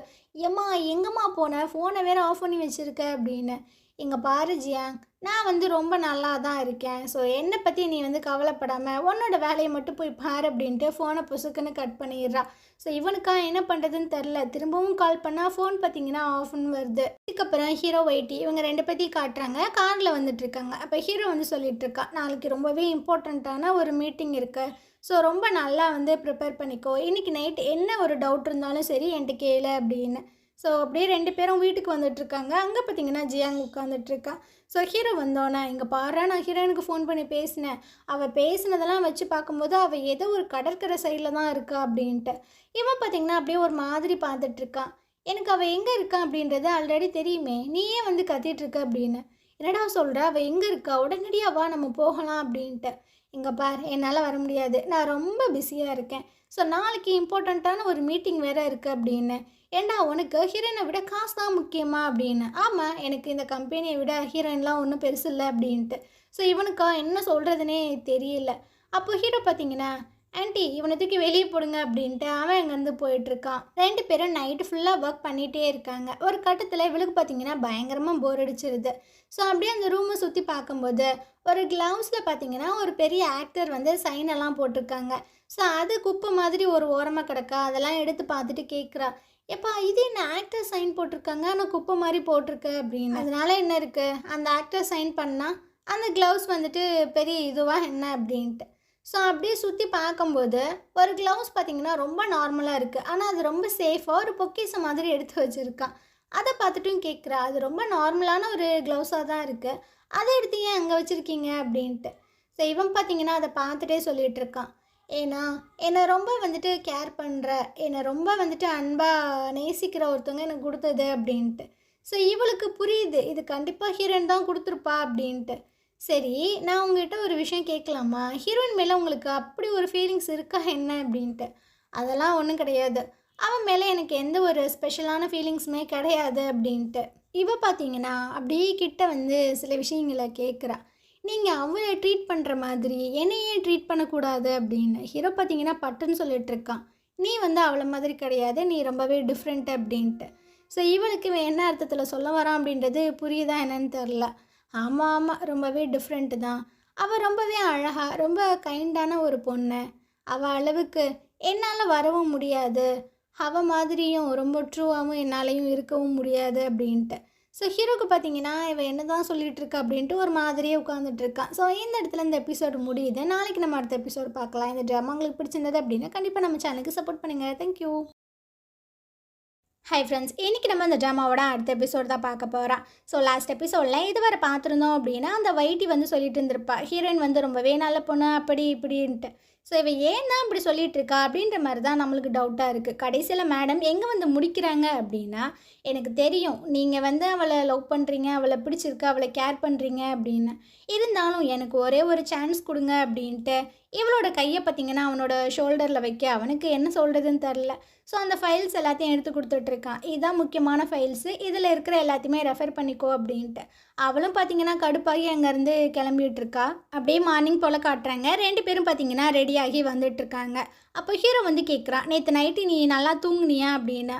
ஏம்மா எங்கம்மா போனேன், ஃபோனை வேறு ஆஃப் பண்ணி வச்சுருக்க அப்படின்னு. இங்கே பாரு ஜியாங், நான் வந்து ரொம்ப நல்லா தான் இருக்கேன். ஸோ என்னை பற்றி நீ வந்து கவலைப்படாமல் உன்னோட வேலையை மட்டும் போய் பாரு அப்படின்ட்டு ஃபோனை புசுக்குன்னு கட் பண்ணிடுறான். ஸோ இவனுக்கா என்ன பண்ணுறதுன்னு தெரில. திரும்பவும் கால் பண்ணால் ஃபோன் பார்த்தீங்கன்னா ஆஃப்னு வருது. இதுக்கப்புறம் ஹீரோ வைட்டி இவங்க 2 பேத்தையும் காட்டுறாங்க. காரில் வந்துட்டுருக்காங்க. அப்போ ஹீரோ வந்து சொல்லிகிட்ருக்கா, நாளைக்கு ரொம்பவே இம்பார்ட்டண்ட்டான ஒரு மீட்டிங் இருக்குது. ஸோ ரொம்ப நல்லா வந்து ப்ரிப்பேர் பண்ணிக்கோ. இன்றைக்கி நைட் என்ன ஒரு டவுட் இருந்தாலும் சரி என்கிட்ட கேளு அப்படின்னு. ஸோ அப்படியே 2 பேரும் வீட்டுக்கு வந்துட்டுருக்காங்க. அங்கே பார்த்தீங்கன்னா ஜியாங் உட்காந்துட்ருக்கா. ஸோ ஹீரோ வந்தோன்னே, இங்கே பாரு நான் ஹீரோயினுக்கு ஃபோன் பண்ணி பேசினேன், அவள் பேசினதெல்லாம் வச்சு பார்க்கும்போது அவள் ஏதோ ஒரு கடற்கரை சைடில் தான் இருக்கா அப்படின்ட்டு. இவன் பார்த்தீங்கன்னா அப்படியே ஒரு மாதிரி பார்த்துட்ருக்கான். எனக்கு அவள் எங்கே இருக்கா அப்படின்றது ஆல்ரெடி தெரியுமே, நீயே வந்து கத்திட்ருக்க அப்படின்னு. என்னடா சொல்கிற, அவள் எங்கே இருக்கா, உடனடியாக வா நம்ம போகலாம் அப்படின்ட்டு. இங்கே பார், என்னால் வர முடியாது, நான் ரொம்ப பிஸியாக இருக்கேன். ஸோ நாளைக்கு இம்பார்ட்டண்ட்டான ஒரு மீட்டிங் வேறு இருக்குது அப்படின்னு. ஏண்டா உனக்கு ஹீரோயினை விட காசு தான் முக்கியமா அப்படின்னு. ஆமாம், எனக்கு இந்த கம்பெனியை விட ஹீரோயின்லாம் ஒன்றும் பெருசு இல்லை அப்படின்ட்டு. ஸோ இவனுக்கா என்ன சொல்கிறதுனே தெரியல. அப்போ ஹீரோ பார்த்தீங்கன்னா, ஆன்ட்டி இவனை தூக்கி வெளியே போடுங்க அப்படின்ட்டு அவன் அங்கேருந்து போயிட்டுருக்கான். 2 பேரும் நைட்டு ஃபுல்லாக ஒர்க் பண்ணிகிட்டே இருக்காங்க. ஒரு கட்டத்தில் இவளுக்கு பார்த்தீங்கன்னா பயங்கரமாக போர் அடிச்சிருது. ஸோ அப்படியே அந்த ரூமை சுற்றி பார்க்கும்போது ஒரு க்ளவுஸில் பார்த்தீங்கன்னா ஒரு பெரிய ஆக்டர் வந்து சைன் எல்லாம் போட்டிருக்காங்க. ஸோ அது குப்பை மாதிரி ஒரு ஓரமாக கிடக்கா. அதெல்லாம் எடுத்து பார்த்துட்டு கேட்குறா, எப்பா இது என்ன ஆக்டர் சைன் போட்டிருக்காங்க ஆனால் குப்பை மாதிரி போட்டிருக்கு அப்படின்னு. அதனால என்ன இருக்குது, அந்த ஆக்டர் சைன் பண்ணால் அந்த க்ளவுஸ் வந்துட்டு பெரிய இதுவாக என்ன அப்படின்ட்டு. ஸோ அப்படியே சுற்றி பார்க்கும்போது ஒரு க்ளவுஸ் பார்த்தீங்கன்னா ரொம்ப நார்மலாக இருக்குது. ஆனால் அது ரொம்ப சேஃபாக ஒரு பொக்கிஷம் மாதிரி எடுத்து வச்சுருக்கான். அதை பார்த்துட்டும் கேட்குறா, அது ரொம்ப நார்மலான ஒரு க்ளவுஸாக தான் இருக்குது, அதை எடுத்து ஏன் அங்கே வச்சுருக்கீங்க அப்படின்ட்டு. ஸோ இவன் பார்த்தீங்கன்னா அதை பார்த்துட்டே சொல்லிகிட்டு இருக்கான். ஏன்னா என்னை ரொம்ப வந்துட்டு கேர் பண்ணுற, என்னை ரொம்ப வந்துட்டு அன்பாக நேசிக்கிற ஒருத்தவங்க எனக்கு கொடுத்தது அப்படின்ட்டு. ஸோ இவளுக்கு புரியுது இது கண்டிப்பாக ஹீரோயின் தான் கொடுத்துருப்பா அப்படின்ட்டு. சரி, நான் உங்ககிட்ட ஒரு விஷயம் கேட்கலாமா? ஹீரோயின் மேலே உங்களுக்கு அப்படி ஒரு ஃபீலிங்ஸ் இருக்கா என்ன அப்படின்ட்டு. அதெல்லாம் ஒன்றும் கிடையாது, அவன் மேலே எனக்கு எந்த ஒரு ஸ்பெஷலான ஃபீலிங்ஸுமே கிடையாது அப்படின்ட்டு. இவ பார்த்தீங்கன்னா அப்படியே கிட்ட வந்து சில விஷயங்களை கேட்குறா. நீங்கள் அவளை ட்ரீட் பண்ணுற மாதிரி என்னையே ட்ரீட் பண்ணக்கூடாது அப்படின்னு. ஹீரோ பார்த்தீங்கன்னா பட்டுன்னு சொல்லிட்டு இருக்கான். நீ வந்து அவளை மாதிரி கிடையாது, நீ ரொம்பவே டிஃப்ரெண்ட் அப்படின்ட்டு. ஸோ இவளுக்கு இவன் என்ன அர்த்தத்தில் சொல்ல வரான் அப்படின்றது புரியுதா என்னன்னு தெரில. ஆமாம் ஆமாம், ரொம்பவே டிஃப்ரெண்ட்டு தான். அவள் ரொம்பவே அழகாக ரொம்ப கைண்டான ஒரு பொண்ணு. அவள் அளவுக்கு என்னால் வரவும் முடியாது, அவள் மாதிரியும் ரொம்ப ட்ரூவாகவும் என்னாலையும் இருக்கவும் முடியாது அப்படின்ட்டு. ஸோ ஹீரோக்கு பார்த்தீங்கன்னா இவன் என்ன தான் சொல்லிகிட்டு இருக்கா அப்படின்ட்டு ஒரு மாதிரியே உட்காந்துட்ருக்கான். ஸோ இந்த இடத்துல இந்த எபிசோடு முடியுது. நாளைக்கு நம்ம அடுத்த எபிசோடு பார்க்கலாம். இந்த ட்ராமா உங்களுக்கு பிடிச்சிருந்தது அப்படின்னா கண்டிப்பாக நம்ம சேனலுக்கு சப்போர்ட் பண்ணுங்கள். தேங்க்யூ. ஹை ஃப்ரெண்ட்ஸ், இன்றைக்கி நம்ம அந்த ட்ராமாவோட அடுத்த எபிசோட் தான் பார்க்க போகிறோம். ஸோ லாஸ்ட் எபிசோடில் இதுவரை பார்த்துருந்தோம் அப்படின்னா அந்த வைட்டி வந்து சொல்லிட்டு இருந்திருப்பா, ஹீரோயின் வந்து ரொம்பவே நல்ல பொண்ணு அப்படி இப்படின்ட்டு. ஸோ இவன் ஏன் தான் அப்படி சொல்லிகிட்டு இருக்கா அப்படின்ற மாதிரி தான் நம்மளுக்கு டவுட்டாக இருக்குது. கடைசியில் மேடம் எங்கே வந்து முடிக்கிறாங்க அப்படின்னா, எனக்கு தெரியும் நீங்கள் வந்து அவளை லவ் பண்ணுறீங்க, அவளை பிடிச்சிருக்கு, அவளை கேர் பண்ணுறீங்க அப்படின்னு, இருந்தாலும் எனக்கு ஒரே ஒரு சான்ஸ் கொடுங்க அப்படின்ட்டு இவளோட கையை பார்த்திங்கன்னா அவனோட ஷோல்டரில் வைக்க அவனுக்கு என்ன சொல்கிறதுன்னு தெரில. ஸோ அந்த ஃபைல்ஸ் எல்லாத்தையும் எடுத்து கொடுத்துட்ருக்கான். இதுதான் முக்கியமான ஃபைல்ஸு, இதில் இருக்கிற எல்லாத்தையுமே ரெஃபர் பண்ணிக்கோ அப்படின்ட்டு. அவளும் பார்த்திங்கன்னா கடுப்பாகி அங்கேருந்து கிளம்பிகிட்ருக்கா. அப்படியே மார்னிங் போல் காட்டுறாங்க. 2 பேரும் பார்த்திங்கன்னா ரெடியாகி வந்துட்டுருக்காங்க. அப்போ ஹீரோ வந்து கேட்குறான், நேற்று நைட்டு நீ நல்லா தூங்குனியா அப்படின்னு.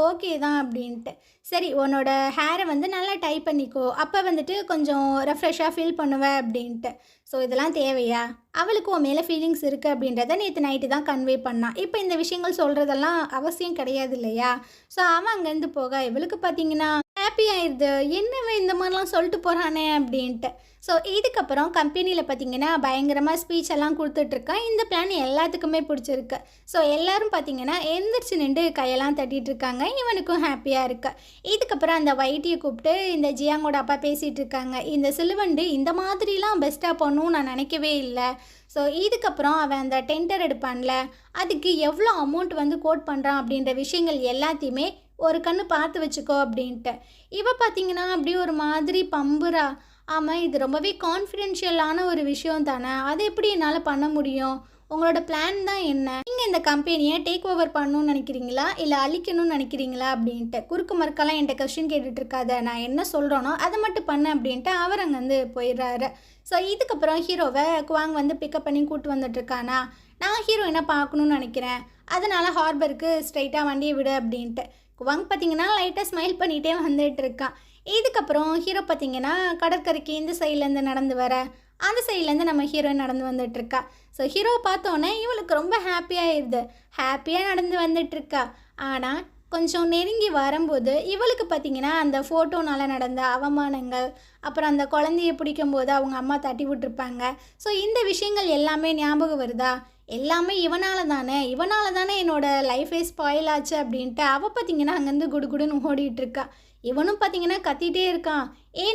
ஓகே தான் அப்படின்ட்டு. சரி, உன்னோட ஹேரை வந்து நல்லா டைப் பண்ணிக்கோ, அப்போ வந்துட்டு கொஞ்சம் ரெஃப்ரெஷ்ஷாக ஃபீல் பண்ணுவேன் அப்படின்ட்டு. ஸோ இதெல்லாம் தேவையா? அவளுக்கு உன் மேலே ஃபீலிங்ஸ் இருக்குது அப்படின்றத நேற்று நைட்டு தான் கன்வே பண்ணான். இப்போ இந்த விஷயங்கள் சொல்கிறதெல்லாம் அவசியம் கிடையாது இல்லையா? ஸோ அவன் அங்கேருந்து போக இவளுக்கு பார்த்தீங்கன்னா ஹாப்பி ஆயிடுது. என்னவே இந்த மாதிரிலாம் சொல்லிட்டு போகிறானே அப்படின்ட்டு. ஸோ இதுக்கப்புறம் கம்பெனியில் பார்த்திங்கன்னா பயங்கரமாக ஸ்பீச் எல்லாம் கொடுத்துட்ருக்கான். இந்த பிளான் எல்லாத்துக்குமே பிடிச்சிருக்கு. ஸோ எல்லோரும் பார்த்திங்கன்னா எந்திரிச்சு நின்று கையெல்லாம் தட்டிகிட்டு இருக்காங்க. இவனுக்கும் ஹாப்பியாக இருக்குது. இதுக்கப்புறம் அந்த வைட்டியை கூப்பிட்டு இந்த ஜியாங்கோட அப்பா பேசிகிட்டு இருக்காங்க. இந்த சிலுவண்டு இந்த மாதிரிலாம் பெஸ்ட்டாக பண்ணணும்னு நான் நினைக்கவே இல்லை. ஸோ இதுக்கப்புறம் அவன் அந்த டெண்டர் எடுப்பான்ல, அதுக்கு எவ்வளோ அமௌண்ட் வந்து கோட் பண்ணுறான் அப்படின்ற விஷயங்கள் எல்லாத்தையுமே ஒரு கண்ணு பார்த்து வச்சுக்கோ அப்படின்ட்டு. இவ பார்த்திங்கன்னா அப்படியே ஒரு மாதிரி பம்புறா. ஆமாம், இது ரொம்பவே கான்ஃபிடென்ஷியலான ஒரு விஷயம் தானே, அதை எப்படி என்னால் பண்ண முடியும்? உங்களோட பிளான் தான் என்ன? நீங்கள் இந்த கம்பெனியை டேக் ஓவர் பண்ணணும்னு நினைக்கிறீங்களா, இல்லை அழிக்கணும்னு நினைக்கிறீங்களா அப்படின்ட்டு. குறுக்கு மறுக்கெல்லாம் என்கிட்ட கொஸ்டின் கேட்டுட்டு இருக்காத, நான் என்ன சொல்கிறேனோ அதை மட்டும் பண்ண அப்படின்ட்டு அவர் அங்கேருந்து போயிடுறாரு. ஸோ இதுக்கப்புறம் ஹீரோவை குவாங் வந்து பிக்கப் பண்ணி கூப்பிட்டு வந்துட்டுருக்கானா. நான் ஹீரோயினை பார்க்கணுன்னு நினைக்கிறேன், அதனால் ஹார்பருக்கு ஸ்ட்ரைட்டாக வண்டியை விடு அப்படின்ட்டு. குவாங் பார்த்திங்கன்னா லைட்டாக ஸ்மைல் பண்ணிகிட்டே வந்துட்டு இருக்கான். இதுக்கப்புறம் ஹீரோ பார்த்திங்கன்னா கடற்கரைக்கு இந்த சைட்லேருந்து நடந்து வர, அந்த சைட்லேருந்து நம்ம ஹீரோயின் நடந்து வந்துட்டுருக்கா. ஸோ ஹீரோவை பார்த்தோன்னே இவளுக்கு ரொம்ப ஹாப்பியாகிடுது. ஹாப்பியாக நடந்து வந்துட்டுருக்கா. ஆனால் கொஞ்சம் நெருங்கி வரும்போது இவளுக்கு பார்த்திங்கன்னா அந்த ஃபோட்டோனால் நடந்த அவமானங்கள், அப்புறம் அந்த குழந்தைய பிடிக்கும்போது அவங்க அம்மா தட்டி விட்டுருப்பாங்க. ஸோ இந்த விஷயங்கள் எல்லாமே ஞாபகம் வருதா? எல்லாமே இவனால் தானே என்னோடய லைஃபே ஸ்பாயில் ஆச்சு அப்படின்ட்டு அவள் பார்த்திங்கன்னா அங்கேருந்து குடுகுடுன்னு ஓடிட்டுருக்கா. இவனும் பார்த்திங்கன்னா கத்திகிட்டே இருக்கான்,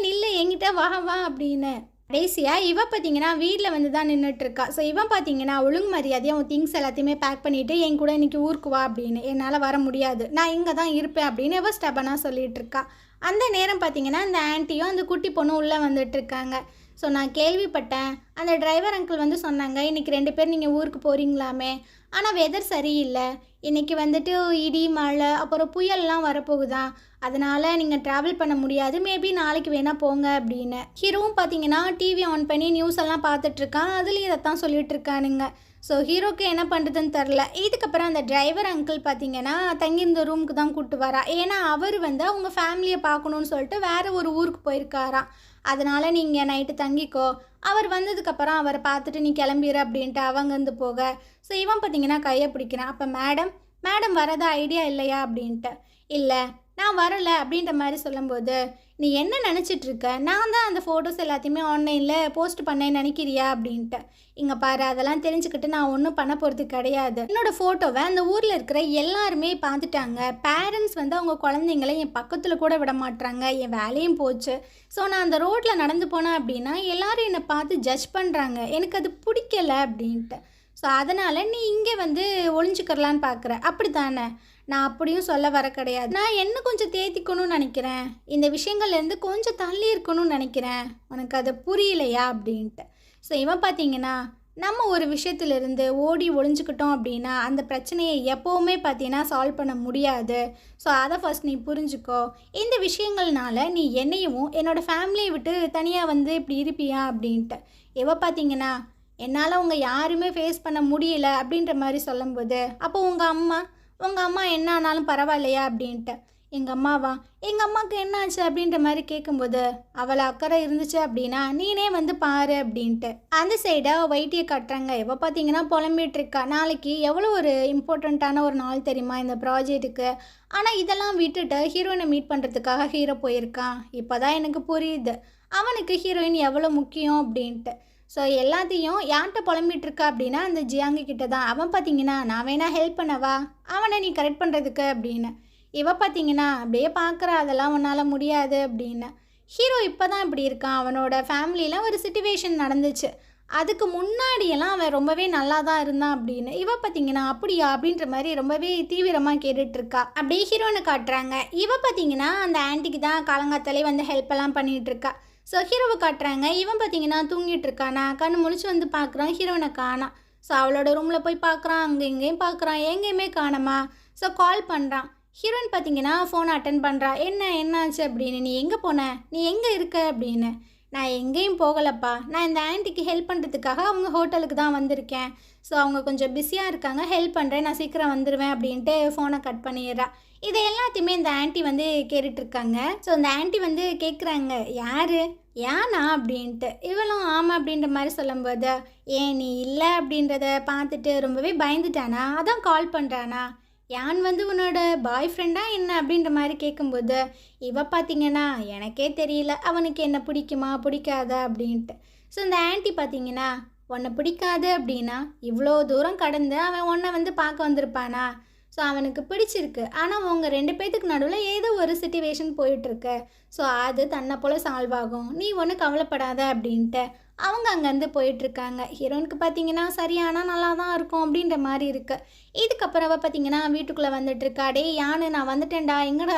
நில்லு, என்கிட்ட வா வா அப்படின்னு. கடைசியாக இவன் பார்த்திங்கன்னா வீட்டில் வந்து தான் நின்றுட்டுருக்கா. ஸோ இவன் பார்த்திங்கன்னா ஒழுங்கு மரியாதையாக உன் திங்ஸ் எல்லாத்தையுமே பேக் பண்ணிவிட்டு என் கூட இன்றைக்கி ஊருக்கு வா அப்படின்னு. என்னால் வர முடியாது, நான் இங்கே தான் இருப்பேன் அப்படின்னு இவன் ஸ்டபனாக சொல்லிகிட்ருக்கா. அந்த நேரம் பார்த்திங்கன்னா அந்த ஆன்ட்டியும் அந்த குட்டி பொண்ணும் உள்ளே வந்துட்டுருக்காங்க. ஸோ நான் கேள்விப்பட்டேன், அந்த டிரைவர் அங்கிள் வந்து சொன்னாங்க, இன்றைக்கி 2 பேர் நீங்கள் ஊருக்கு போகிறீங்களாமே, ஆனால் வெதர் சரியில்லை, இன்றைக்கி வந்துட்டு இடி மழை அப்புறம் புயல்லாம் வரப்போகுதான், அதனால் நீங்கள் ட்ராவல் பண்ண முடியாது, மேபி நாளைக்கு வேணால் போங்க அப்படின்னு. ஹீரோவும் பார்த்தீங்கன்னா டிவி ஆன் பண்ணி நியூஸ் எல்லாம் பார்த்துட்ருக்கான். அதுலேயும் இதைத்தான் சொல்லிட்டு இருக்கானுங்க. ஸோ ஹீரோக்கு என்ன பண்ணுறதுன்னு தெரில. இதுக்கப்புறம் அந்த டிரைவர் அங்கிள் பார்த்தீங்கன்னா தங்கியிருந்த ரூமுக்கு தான் கூப்பிட்டு வரா. ஏன்னா அவர் வந்து அவங்க ஃபேமிலியை பார்க்கணுன்னு சொல்லிட்டு வேறு ஒரு ஊருக்கு போயிருக்காராம். அதனால் நீங்கள் நைட்டு தங்கிக்கோ, அவர் வந்ததுக்கப்புறம் அவரை பார்த்துட்டு நீ கிளம்பிடு அப்படின்ட்டு அவங்கேருந்து போக. ஸோ இவன் பார்த்தீங்கன்னா கையை பிடிக்கிறான். அப்போ மேடம் வரதா ஐடியா இல்லையா அப்படின்ட்டு. இல்லை, நான் வரலை அப்படின்ற மாதிரி சொல்லும்போது, நீ என்ன நினச்சிட்டு இருக்க? நான் தான் அந்த ஃபோட்டோஸ் எல்லாத்தையுமே ஆன்லைனில் போஸ்ட் பண்ணேன்னு நினைக்கிறியா அப்படின்ட்டு. இங்கே பாரு, அதெல்லாம் தெரிஞ்சுக்கிட்டு நான் ஒன்றும் பண்ண போகிறது கிடையாது. என்னோடய ஃபோட்டோவை அந்த ஊரில் இருக்கிற எல்லாருமே பார்த்துட்டாங்க. பேரண்ட்ஸ் வந்து அவங்க குழந்தைங்கள என் பக்கத்தில் கூட விட மாட்றாங்க. என் வேலையும் போச்சு. ஸோ நான் அந்த ரோட்டில் நடந்து போனேன் அப்படின்னா எல்லாரும் என்னை பார்த்து ஜட்ஜ் பண்ணுறாங்க. எனக்கு அது பிடிக்கல அப்படின்ட்டு. ஸோ அதனால் நீ இங்கே வந்து ஒளிஞ்சுக்கிறலான்னு பார்க்குற, அப்படி தானே? நான் அப்படியும் சொல்ல வர கிடையாது. நான் என்ன கொஞ்சம் தேத்திக்கணும்னு நினைக்கிறேன். இந்த விஷயங்கள்லேருந்து கொஞ்சம் தள்ளி இருக்கணும்னு நினைக்கிறேன். உனக்கு அது புரியலையா அப்படின்ட்டு. ஸோ இவன் பார்த்தீங்கன்னா, நம்ம ஒரு விஷயத்துலேருந்து ஓடி ஒளிஞ்சுக்கிட்டோம் அப்படின்னா அந்த பிரச்சனையை எப்போவுமே பார்த்தீங்கன்னா சால்வ் பண்ண முடியாது. ஸோ அதை ஃபஸ்ட் நீ புரிஞ்சுக்கோ. இந்த விஷயங்கள்னால நீ என்னையும் என்னோடய ஃபேமிலியை விட்டு தனியாக வந்து இப்படி இருப்பியா அப்படின்ட்டு. பார்த்தீங்கன்னா, என்னால் உங்கள் யாருமே ஃபேஸ் பண்ண முடியல அப்படின்ற மாதிரி சொல்லும்போது, அப்போ உங்கள் அம்மா என்ன ஆனாலும் பரவாயில்லையா அப்படின்ட்டு. எங்கள் அம்மாவா? எங்கள் அம்மாவுக்கு என்ன ஆச்சு அப்படின்ற மாதிரி கேட்கும்போது, அவளை அக்கறை இருந்துச்சு அப்படின்னா நீனே வந்து பாரு அப்படின்ட்டு. அந்த சைடாக வைட்டியை கட்டுறாங்க. பார்த்தீங்கன்னா புலம்பிகிட்ருக்கா. நாளைக்கு எவ்வளோ ஒரு இம்பார்ட்டண்ட்டான ஒரு நாள் தெரியுமா இந்த ப்ராஜெக்ட்டுக்கு. ஆனால் இதெல்லாம் விட்டுட்டு ஹீரோயினை மீட் பண்ணுறதுக்காக ஹீரோ போயிருக்கான். இப்போ தான் எனக்கு புரியுது அவனுக்கு ஹீரோயின் எவ்வளோ முக்கியம் அப்படின்ட்டு. ஸோ எல்லாத்தையும் யார்கிட்ட புலம்பிகிட்ருக்கா அப்படின்னா அந்த ஜியாங்கி கிட்ட தான். அவன் பார்த்தீங்கன்னா, நான் வேணா ஹெல்ப் பண்ணவா அவனை நீ கரெக்ட் பண்ணுறதுக்கு அப்படின்னு. பார்த்தீங்கன்னா அப்படியே பார்க்குறா, அதெல்லாம் உன்னால் முடியாது அப்படின்னு. ஹீரோ இப்போ தான் இப்படி இருக்கான். அவனோட ஃபேமிலியில் ஒரு சிச்சுவேஷன் நடந்துச்சு. அதுக்கு முன்னாடியெல்லாம் அவன் ரொம்பவே நல்லா தான் இருந்தான் அப்படின்னு. பார்த்தீங்கன்னா அப்படியா அப்படின்ற மாதிரி ரொம்பவே தீவிரமாக கேட்டுட்ருக்கா. அப்படியே ஹீரோனை காட்டுறாங்க. பார்த்தீங்கன்னா அந்த ஆன்ட்டிக்கு தான் காலங்காத்தாலே வந்து ஹெல்ப் எல்லாம் பண்ணிகிட்ருக்கா. ஸோ ஹீரோவை காட்டுறாங்க. பார்த்தீங்கன்னா தூங்கிட்டு இருக்கானா. கண்ணு முழிச்சு வந்து பார்க்குறான், ஹீரோனை காணாம். ஸோ அவளோட ரூமில் போய் பார்க்குறான், அங்கே இங்கேயும் பார்க்குறான், எங்கேயுமே காணாமா. ஸோ கால் பண்ணுறான். ஹீரோயின் பார்த்தீங்கன்னா ஃபோனை அட்டன் பண்ணுறா. என்னாச்சு அப்படின்னு. நீ எங்கே போன? நீ எங்கே இருக்க அப்படின்னு. நான் எங்கேயும் போகலப்பா. நான் இந்த ஆன்ட்டிக்கு ஹெல்ப் பண்ணுறதுக்காக அவங்க ஹோட்டலுக்கு தான் வந்திருக்கேன். ஸோ அவங்க கொஞ்சம் பிஸியாக இருக்காங்க, ஹெல்ப் பண்ணுறேன், நான் சீக்கிரம் வந்துடுவேன் அப்படின்ட்டு ஃபோனை கட் பண்ணிடுறா. இதை எல்லாத்தையுமே இந்த ஆன்ட்டி வந்து கேட்டுட்ருக்காங்க. ஸோ இந்த ஆன்ட்டி வந்து கேட்குறாங்க, யார் ஏனா அப்படின்ட்டு. இவளும் ஆமாம் அப்படின்ற மாதிரி சொல்லும்போது, ஏன் நீ இல்லை அப்படின்றத பார்த்துட்டு ரொம்பவே பயந்துட்டானா, அதான் கால் பண்ணுறானா, யான் வந்து உன்னோட பாய் ஃப்ரெண்டா என்ன அப்படின்ற மாதிரி கேட்கும்போது, பார்த்தீங்கன்னா எனக்கே தெரியல அவனுக்கு என்ன பிடிக்குமா பிடிக்காதா அப்படின்ட்டு. ஸோ இந்த ஆன்ட்டி பார்த்தீங்கன்னா, உன்னை பிடிக்காது அப்படின்னா இவ்வளோ தூரம் கடந்து அவன் உன்னை வந்து பார்க்க வந்திருப்பானா. ஸோ அவனுக்கு பிடிச்சிருக்கு. ஆனால் அவங்க 2 பேத்துக்கு நடுவில் ஏதோ ஒரு சிச்சுவேஷன் போயிட்டுருக்கு. ஸோ அது தன்னை போல் சால்வ் ஆகும், நீ ஒன்றும் கவலைப்படாத அப்படின்ட்டு அவங்க அங்கேருந்து போயிட்டுருக்காங்க. ஹீரோனுக்கு பார்த்தீங்கன்னா சரியானால் நல்லா தான் இருக்கும் அப்படின்ற மாதிரி இருக்குது. இதுக்கப்புறம் பார்த்தீங்கன்னா வீட்டுக்குள்ளே வந்துட்டுருக்கா. டே யானு, நான் வந்துட்டேன்டா, எங்கடா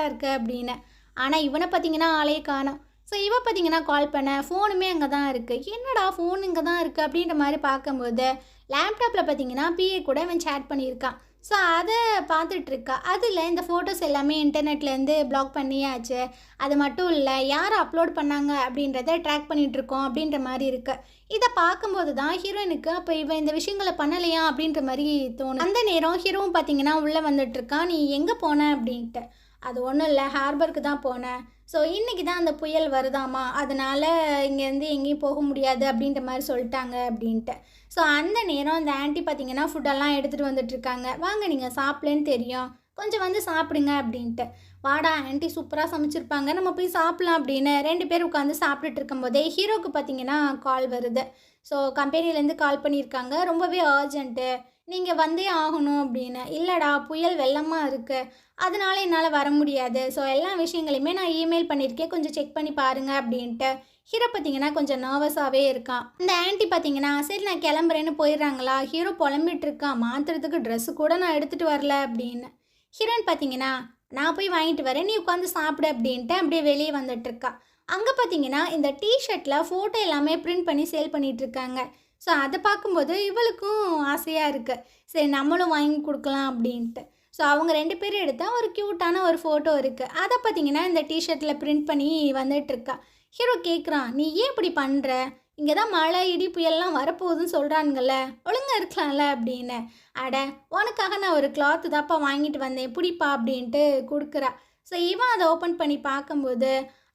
இருக்க அப்படின்னு. ஆனால் இவனை பார்த்தீங்கன்னா ஆளையே காணோம். ஸோ பார்த்தீங்கன்னா கால் பண்ண ஃபோனுமே அங்கே தான் இருக்குது. என்னடா ஃபோன் இங்கே தான் இருக்குது அப்படின்ற மாதிரி பார்க்கும்போது லேப்டாப்பில் பார்த்தீங்கன்னா பிஏ கூட இவன் சேட் பண்ணியிருக்கான். ஸோ அதை பார்த்துட்ருக்கா. அதில் இந்த ஃபோட்டோஸ் எல்லாமே இன்டர்நெட்லேருந்து பிளாக் பண்ணியாச்சு. அது மட்டும் இல்லை, யார் அப்லோட் பண்ணாங்க அப்படின்றத ட்ராக் பண்ணிகிட்ருக்கோம் அப்படின்ற மாதிரி இருக்குது. இதை பார்க்கும்போது தான் ஹீரோயினுக்கு அப்போ இவன் இந்த விஷயங்களை பண்ணலையா அப்படின்ற மாதிரி தோணும். அந்த நேரம் ஹீரோவும் பார்த்தீங்கன்னா உள்ளே வந்துட்டுருக்கான். நீ எங்கே போன அப்படின்ட்டு. அது ஒன்றும் இல்லை, ஹார்பருக்கு தான் போனேன். ஸோ இன்றைக்கி தான் அந்த புயல் வருதாமா, அதனால் இங்கேருந்து எங்கேயும் போக முடியாது அப்படின்ற மாதிரி சொல்லிட்டாங்க அப்படின்ட்டு. ஸோ அந்த நேரம் அந்த ஆன்ட்டி பார்த்தீங்கன்னா ஃபுட்டெல்லாம் எடுத்துகிட்டு வந்துட்டுருக்காங்க. வாங்க, நீங்கள் சாப்பிட்லேன்னு தெரியும், கொஞ்சம் வந்து சாப்பிடுங்க அப்படின்ட்டு. வாடா, ஆன்ட்டி சூப்பராக சமைச்சிருப்பாங்க, நம்ம போய் சாப்பிட்லாம் அப்படின்னு 2 பேர் உட்காந்து சாப்பிட்டுட்டு இருக்கும்போதே ஹீரோவுக்கு பார்த்தீங்கன்னா கால் வருது. ஸோ கம்பெனிலேருந்து கால் பண்ணியிருக்காங்க, ரொம்பவே அர்ஜென்ட்டு, நீங்கள் வந்தே ஆகணும் அப்படின்னு. இல்லைடா, புயல் வெள்ளமாக இருக்குது, அதனால என்னால் வர முடியாது. ஸோ எல்லா விஷயங்களையுமே நான் இமெயில் பண்ணியிருக்கேன், கொஞ்சம் செக் பண்ணி பாருங்கள் அப்படின்ட்டு. ஹீரோ பார்த்தீங்கன்னா கொஞ்சம் நர்வஸாகவே இருக்கான். இந்த ஆன்ட்டி பார்த்தீங்கன்னா சரி நான் கிளம்புறேன்னு போயிடுறாங்களா. ஹீரோ புலம்பிட்டு இருக்கான், மாற்றுறதுக்கு ட்ரெஸ்ஸு கூட நான் எடுத்துகிட்டு வரல அப்படின்னு. ஹீரோயின் பார்த்தீங்கன்னா நான் போய் வாங்கிட்டு வரேன், நீ உட்காந்து சாப்பிடு அப்படின்ட்டு அப்படியே வெளியே வந்துட்டுருக்கா. அங்கே பார்த்தீங்கன்னா இந்த டிஷர்ட்டில் ஃபோட்டோ எல்லாமே பிரிண்ட் பண்ணி சேல் பண்ணிகிட்ருக்காங்க. ஸோ அதை பார்க்கும்போது இவளுக்கும் ஆசையாக இருக்குது, சரி நம்மளும் வாங்கி கொடுக்கலாம் அப்படின்ட்டு. ஸோ அவங்க 2 பேரும் எடுத்தால் ஒரு க்யூட்டான ஒரு ஃபோட்டோ இருக்குது. அதை பார்த்தீங்கன்னா இந்த டிஷர்ட்டில் பிரிண்ட் பண்ணி வந்துட்டுருக்கா. ஹீரோ கேட்குறான், நீ ஏன் இப்படி பண்ணுற, இங்கே தான் மழை இடி புயல்லாம் வரப்போகுதுன்னு சொல்கிறானுங்கள்ல, ஒழுங்காக இருக்கலாம்ல அப்படின்னு. அட, உனக்காக நான் ஒரு கிளாத்து தாப்பா வாங்கிட்டு வந்தேன், பிடிப்பா அப்படின்ட்டு கொடுக்குறா. ஸோ இவன் அதை ஓப்பன் பண்ணி பார்க்கும்போது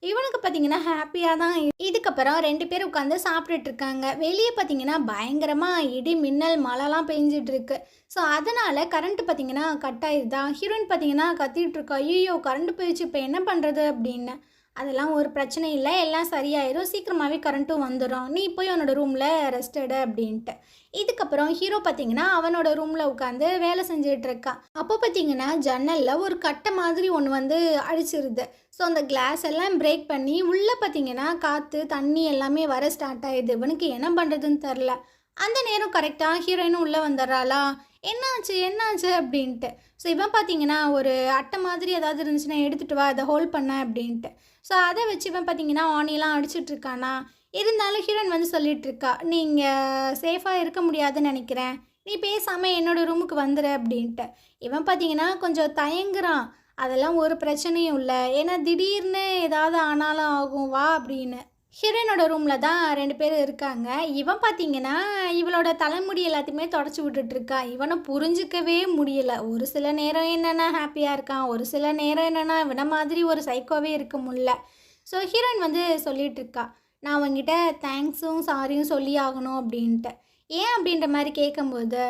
இவனுக்கு பார்த்தீங்கன்னா ஹாப்பியாக தான் இதுக்கப்புறம் 2 பேர் உட்காந்து சாப்பிட்டுட்டு இருக்காங்க. வெளியே பார்த்தீங்கன்னா பயங்கரமாக இடி மின்னல் மழைலாம் பெஞ்சிட்டு இருக்கு. ஸோ அதனால் கரண்ட்டு பார்த்தீங்கன்னா கட் ஆயிடுதா. ஹீரோயின் பார்த்தீங்கன்னா கத்திட்டு இருக்கா, ஐயோ கரண்ட் போயிடுச்சு இப்போ என்ன பண்ணுறது அப்படின்னு. அதெல்லாம் ஒரு பிரச்சனை இல்லை, எல்லாம் சரியாயிரும், சீக்கிரமாகவே கரண்ட்டும் வந்துடும், நீ போய் உன்னோட ரூமில் ரெஸ்ட் எடு அப்படின்ட்டு. இதுக்கப்புறம் ஹீரோ பார்த்தீங்கன்னா அவனோட ரூமில் உட்காந்து வேலை செஞ்சுட்டு இருக்கான். அப்போ பார்த்தீங்கன்னா ஜன்னலில் ஒரு கட்டை மாதிரி ஒன்று வந்து அடிச்சிருது. ஸோ அந்த கிளாஸ் எல்லாம் பிரேக் பண்ணி உள்ளே பார்த்தீங்கன்னா காற்று தண்ணி எல்லாமே வர ஸ்டார்ட் ஆயிடுது. இவனுக்கு என்ன பண்ணுறதுன்னு தெரில. அந்த நேரம் கரெக்டாக ஹீரோயினும் உள்ளே வந்துடுறாளா, என்னாச்சு என்னாச்சு அப்படின்ட்டு. ஸோ இவன் பார்த்தீங்கன்னா ஒரு அட்டை மாதிரி ஏதாவது இருந்துச்சுன்னா எடுத்துகிட்டு வா, அதை ஹோல்ட் பண்ண அப்படின்ட்டு. ஸோ அதை வச்சு இவன் பார்த்தீங்கன்னா ஆணிலாம் அடிச்சிட்ருக்கானா. இருந்தாலும் ஹீரோயின் வந்து சொல்லிகிட்ருக்கா, நீங்கள் சேஃபாக இருக்க முடியாதுன்னு நினைக்கிறேன், நீ பேசாமல் என்னோடய ரூமுக்கு வந்துடு அப்படின்ட்டு. இவன் பார்த்தீங்கன்னா கொஞ்சம் தயங்குறான். அதெல்லாம் ஒரு பிரச்சனையும் இல்லை, ஏன்னா திடீர்னு ஏதாவது ஆனாலும் ஆகும் வா அப்படின்னு. ஹீரோயினோட ரூமில் தான் 2 பேர் இருக்காங்க. இவன் பார்த்தீங்கன்னா இவளோட தலைமுடி எல்லாத்தையுமே தொடச்சி விட்டுட்ருக்கான். இவனை புரிஞ்சிக்கவே முடியல. ஒரு சில நேரம் என்னென்னா ஹாப்பியாக இருக்கான், ஒரு சில நேரம் என்னென்னா இவனை மாதிரி ஒரு சைக்கோவே இருக்க முடியல. ஸோ ஹீரோயின் வந்து சொல்லிகிட்ருக்கா, நான் அவங்ககிட்ட தேங்க்ஸும் சாரியும் சொல்லி ஆகணும் அப்படின்ட்டு. ஏன் அப்படின்ற மாதிரி கேட்கும்போது,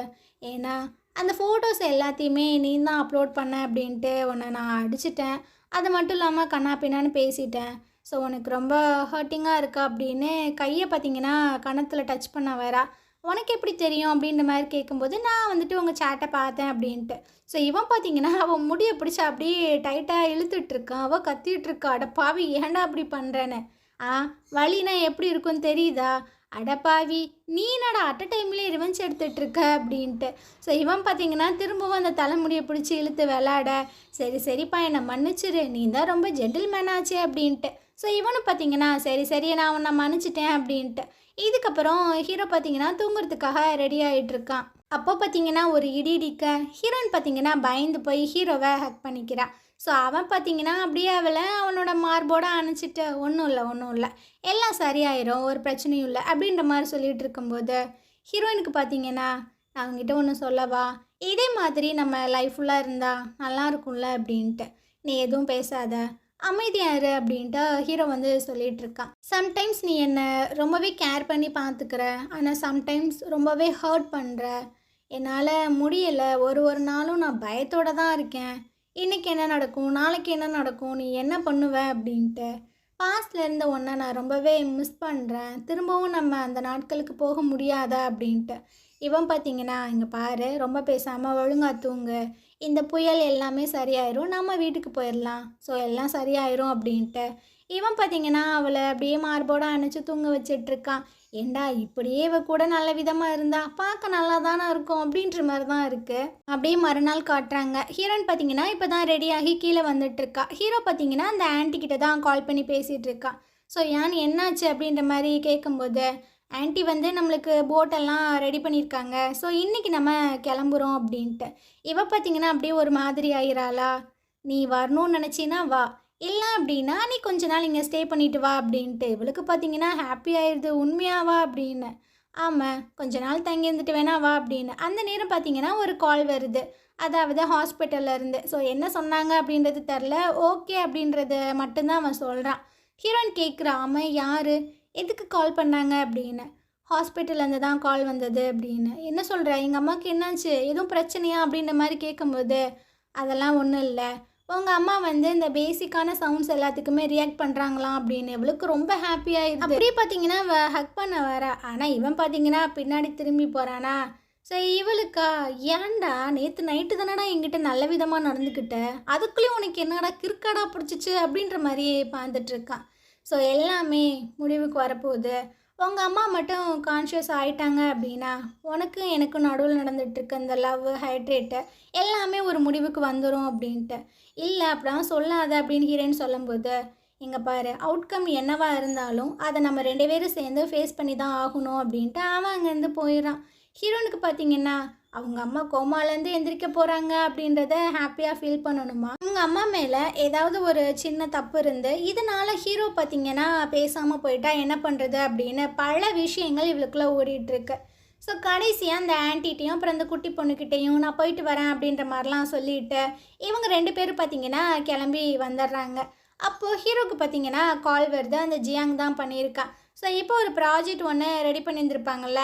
ஏன்னா அந்த ஃபோட்டோஸ் எல்லாத்தையுமே நீ தான் அப்லோட் பண்ண அப்படின்ட்டு உன்னை நான் அடிச்சிட்டேன், அது மட்டும் இல்லாமல் கண்ணா பின்னான்னு பேசிட்டேன். ஸோ உனக்கு ரொம்ப ஹர்ட்டிங்காக இருக்கா அப்படின்னு கையை பார்த்தீங்கன்னா கணத்தில் டச் பண்ண வரா. உனக்கு எப்படி தெரியும் அப்படின்ற மாதிரி கேட்கும்போது, நான் வந்துட்டு உங்கள் சேட்டை பார்த்தேன் அப்படின்ட்டு. ஸோ இவன் பார்த்தீங்கன்னா அவன் முடியை பிடிச்சி அப்படியே டைட்டாக இழுத்துட்ருக்கான். அவள் கத்திகிட்ருக்கா, அடப்பாவி ஏன்டா அப்படி பண்ணுறேன்னு. வலினா எப்படி இருக்குன்னு தெரியுதா, அடப்பாவி நீ என்னடா அட் அ டைம்லேயே ரிவெஞ்ச் எடுத்துகிட்ருக்க அப்படின்ட்டு. ஸோ இவன் பார்த்தீங்கன்னா திரும்பவும் அந்த தலைமுடியை பிடிச்சி இழுத்து விளாட, சரி சரிப்பா என்னை மன்னிச்சிரு, நீ தான் ரொம்ப ஜென்டில்மேன் ஆச்சே அப்படின்ட்டு. ஸோ இவனு பார்த்தீங்கன்னா சரி சரி நான் உன்னை மன்னிச்சிட்டேன் அப்படின்ட்டு. இதுக்கப்புறம் ஹீரோ பார்த்தீங்கன்னா தூங்குறதுக்காக ரெடி ஆகிட்டுருக்கான். அப்போ பார்த்தீங்கன்னா ஒரு இடி இடிக்க ஹீரோயின் பார்த்தீங்கன்னா பயந்து போய் ஹீரோவை ஹக் பண்ணிக்கிறான். ஸோ அவன் பார்த்தீங்கன்னா அப்படியே அவளை அவனோட மார்போடு அணைச்சிட்டு, ஒன்றும் இல்லை எல்லாம் சரியாயிரும், ஒரு பிரச்சனையும் இல்லை அப்படின்ற மாதிரி சொல்லிகிட்டு இருக்கும்போது ஹீரோயினுக்கு பார்த்தீங்கன்னா, நான் அவங்ககிட்ட ஒன்று சொல்லவா, இதே மாதிரி நம்ம லைஃப் ஃபுல்லாக இருந்தால் நல்லா இருக்கும்ல அப்படின்ட்டு, நீ எதுவும் பேசாத அமைதியாரு அப்படின்ட்டு ஹீரோ வந்து சொல்லிகிட்ருக்கான். சம்டைம்ஸ் நீ என்னை ரொம்பவே கேர் பண்ணி பார்த்துக்கிற, ஆனால் சம்டைம்ஸ் ரொம்பவே ஹர்ட் பண்ணுற, என்னால் முடியலை, ஒரு நாளும் நான் பயத்தோடு தான் இருக்கேன், இன்றைக்கி என்ன நடக்கும் நாளைக்கு என்ன நடக்கும் நீ என்ன பண்ணுவ அப்படின்ட்டு. பாஸ்டில் இருந்த ஒன்றை நான் ரொம்பவே மிஸ் பண்ணுறேன், திரும்பவும் நம்ம அந்த நாட்களுக்கு போக முடியாதா அப்படின்ட்டு. இவன் பார்த்தீங்கன்னா, இங்கே பாரு ரொம்ப பேசாமல் ஒழுங்கா தூங்கு, இந்த புயல் எல்லாமே சரியாயிரும், நம்ம வீட்டுக்கு போயிடலாம், ஸோ எல்லாம் சரியாயிரும் அப்படின்ட்டு. இவன் பார்த்தீங்கன்னா அவளை அப்படியே மார்போடு அணைச்சி தூங்க வச்சிட்ருக்கான். ஏண்டா இப்படியே இவ கூட நல்ல விதமாக இருந்தா பார்க்க நல்லா தானே இருக்கும் அப்படின்ற மாதிரி தான் இருக்குது. அப்படியே மறுநாள் காட்டுறாங்க. ஹீரோயின் பார்த்தீங்கன்னா இப்போ தான் ரெடியாகி கீழே வந்துட்டுருக்கா. ஹீரோ பார்த்தீங்கன்னா அந்த ஆன்ட்டிக்கிட்ட தான் கால் பண்ணி பேசிகிட்டு இருக்கான். ஸோ ஏன் என்னாச்சு அப்படின்ற மாதிரி கேட்கும்போது, ஆன்ட்டி வந்து நம்மளுக்கு போட்டெல்லாம் ரெடி பண்ணியிருக்காங்க, ஸோ இன்றைக்கி நம்ம கிளம்புறோம் அப்படின்ட்டு. இவ பார்த்தீங்கன்னா அப்படியே ஒரு மாதிரி ஆயிராளா, நீ வரணும்னு நினச்சின்னா வா, இல்லை அப்படின்னா நீ கொஞ்ச நாள் இங்கே ஸ்டே பண்ணிட்டு வா அப்படின்ட்டு. இவளுக்கு பார்த்தீங்கன்னா ஹாப்பி ஆயிடுது, உண்மையாவா அப்படின்னு. ஆமாம் கொஞ்ச நாள் தங்கி இருந்துட்டு வேணா வா அப்படின்னு. அந்த நேரம் பார்த்தீங்கன்னா ஒரு கால் வருது, அதாவது ஹாஸ்பிட்டலில் இருந்து. ஸோ என்ன சொன்னாங்க அப்படின்றது தெரில, ஓகே அப்படின்றத மட்டும்தான் அவன் சொல்கிறான். ஹீரோயின் கேட்குறா, ஆமாம் யார் எதுக்கு கால் பண்ணாங்க அப்படின்னு. ஹாஸ்பிட்டல்லேருந்து தான் கால் வந்தது அப்படின்னு. என்ன சொல்கிற, எங்கள் அம்மாவுக்கு என்னாச்சு, எதுவும் பிரச்சனையா அப்படின்ற மாதிரி கேட்கும்போது, அதெல்லாம் ஒன்றும் இல்லை, உங்கள் அம்மா வந்து இந்த பேசிக்கான சவுண்ட்ஸ் எல்லாத்துக்குமே ரியாக்ட் பண்ணுறாங்களாம் அப்படின்னு. இவளுக்கு ரொம்ப ஹாப்பியாகிடுது. அப்படியே பார்த்தீங்கன்னா ஹக் பண்ண வர, ஆனால் இவன் பார்த்தீங்கன்னா பின்னாடி திரும்பி போகிறானா. ஸோ இவளுக்கா, ஏன்டா நேற்று நைட்டு தானடா என்கிட்ட நல்ல விதமாக நடந்துக்கிட்ட, அதுக்குள்ளேயும் உனக்கு என்னடா கிறுக்காடா பிடிச்சிச்சு அப்படின்ற மாதிரியே பார்த்துட்ருக்கான். ஸோ எல்லாமே முடிவுக்கு வரப்போகுது. உங்கள் அம்மா மட்டும் கான்ஷியஸ் ஆகிட்டாங்க அப்படின்னா உனக்கு எனக்கும் நடுவில் நடந்துகிட்ருக்க இந்த லவ் ஹைட்ரேட்டு எல்லாமே ஒரு முடிவுக்கு வந்துடும் அப்படின்ட்டு. இல்லை அப்படிலாம் சொல்லாத அப்படின்னு ஹீரோயின் சொல்லும்போது, இங்கே பாரு அவுட்கம் என்னவாக இருந்தாலும் அதை நம்ம 2 பேரும் சேர்ந்து ஃபேஸ் பண்ணி தான் ஆகணும் அப்படின்ட்டு அவன் அங்கேருந்து போயிடறான். ஹீரோனுக்கு பார்த்தீங்கன்னா அவங்க அம்மா கோமாலேருந்து எந்திரிக்க போகிறாங்க அப்படின்றத ஹாப்பியாக ஃபீல் பண்ணணுமா, அவங்க அம்மா மேலே ஏதாவது ஒரு சின்ன தப்பு இருந்து இதனால் ஹீரோ பார்த்தீங்கன்னா பேசாமல் போயிட்டா என்ன பண்ணுறது அப்படின்னு பல விஷயங்கள் இவளுக்குள்ளே ஓடிட்டுருக்கு. ஸோ கடைசியாக அந்த ஆன்ட்டிட்டையும் அப்புறம் அந்த குட்டி பொண்ணுக்கிட்டையும் நான் போயிட்டு வரேன் அப்படின்ற மாதிரிலாம் சொல்லிவிட்டு இவங்க 2 பேரும் பார்த்தீங்கன்னா கிளம்பி வந்துடுறாங்க. அப்போது ஹீரோக்கு பார்த்தீங்கன்னா கால் வருது. அந்த ஜியாங் தான் பண்ணியிருக்கான். ஸோ இப்போ ஒரு ப்ராஜெக்ட் ஒன்று ரெடி பண்ணியிருந்திருப்பாங்கல்ல,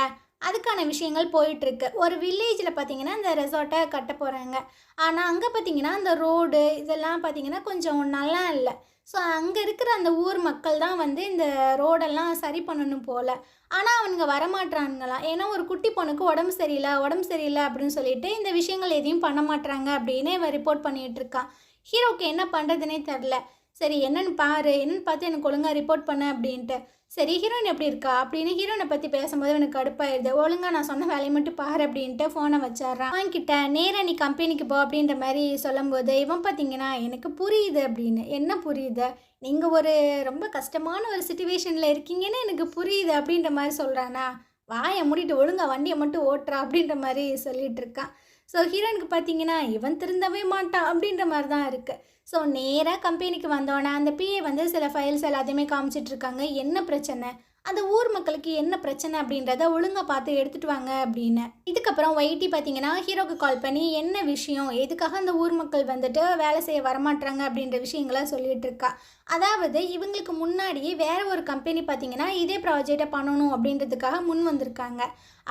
அதுக்கான விஷயங்கள் போயிட்டுருக்கு. ஒரு வில்லேஜில் பார்த்தீங்கன்னா இந்த ரெசார்ட்டை கட்ட போகிறாங்க. ஆனால் அங்கே பார்த்தீங்கன்னா அந்த ரோடு இதெல்லாம் பார்த்தீங்கன்னா கொஞ்சம் நல்லா இல்லை. ஸோ அங்கே இருக்கிற அந்த ஊர் மக்கள் தான் வந்து இந்த ரோடெல்லாம் சரி பண்ணணும் போல். ஆனால் அவனுங்க வரமாட்றானுங்களாம். ஏன்னா ஒரு குட்டி பொண்ணுக்கு உடம்பு சரியில்லை அப்படின்னு சொல்லிட்டு இந்த விஷயங்கள் எதையும் பண்ண மாட்றாங்க அப்படின்னு இவன் ரிப்போர்ட் பண்ணிகிட்டு இருக்கான். ஹீரோவுக்கு என்ன பண்ணுறதுனே தெரில. சரி என்னன்னு பாரு, என்னன்னு பார்த்து எனக்கு ஒழுங்காக ரிப்போர்ட் பண்ண அப்படின்ட்டு. சரி ஹீரோயின் எப்படி இருக்கா அப்படின்னு ஹீரோயினை பற்றி பேசும்போது எனக்கு கடுப்பாயிடுது. ஒழுங்காக நான் சொன்ன வேலையை மட்டும் பாரு அப்படின்ட்டு ஃபோனை வச்சிட்றான். அவன்கிட்ட நேராக நீ கம்பெனிக்கு போ அப்படின்ற மாதிரி சொல்லும்போது இவன் பார்த்தீங்கன்னா எனக்கு புரியுது அப்படின்னு. என்ன புரியுது? நீங்கள் ஒரு ரொம்ப கஷ்டமான ஒரு சுச்சுவேஷனில் இருக்கீங்கன்னு எனக்கு புரியுது அப்படின்ற மாதிரி சொல்கிறானா? வாயை மூடிட்டு ஒழுங்காக வண்டியை மட்டும் ஓட்டுறா அப்படின்ற மாதிரி சொல்லிட்டு இருக்கான். ஸோ ஹீரோயினுக்கு பார்த்தீங்கன்னா இவன் திருந்தவே மாட்டான் அப்படின்ற மாதிரி தான் இருக்குது. ஸோ நேராக கம்பெனிக்கு வந்தோடனே அந்த பிஏ வந்து சில ஃபைல்ஸ் எல்லாத்தையுமே காமிச்சிட்ருக்காங்க. என்ன பிரச்சனை, அந்த ஊர் மக்களுக்கு என்ன பிரச்சனை அப்படின்றத ஒழுங்காக பார்த்து எடுத்துகிட்டு வாங்க அப்படின்னு. இதுக்கப்புறம் ஒய்டி பார்த்தீங்கன்னா ஹீரோக்கு கால் பண்ணி என்ன விஷயம், எதுக்காக அந்த ஊர் மக்கள் வந்துட்டு வேலை செய்ய வரமாட்டாங்க அப்படின்ற விஷயங்களை சொல்லிகிட்டு இருக்கா. அதாவது இவங்களுக்கு முன்னாடியே வேற ஒரு கம்பெனி பார்த்தீங்கன்னா இதே ப்ராஜெக்டை பண்ணணும் அப்படின்றதுக்காக முன் வந்திருக்காங்க.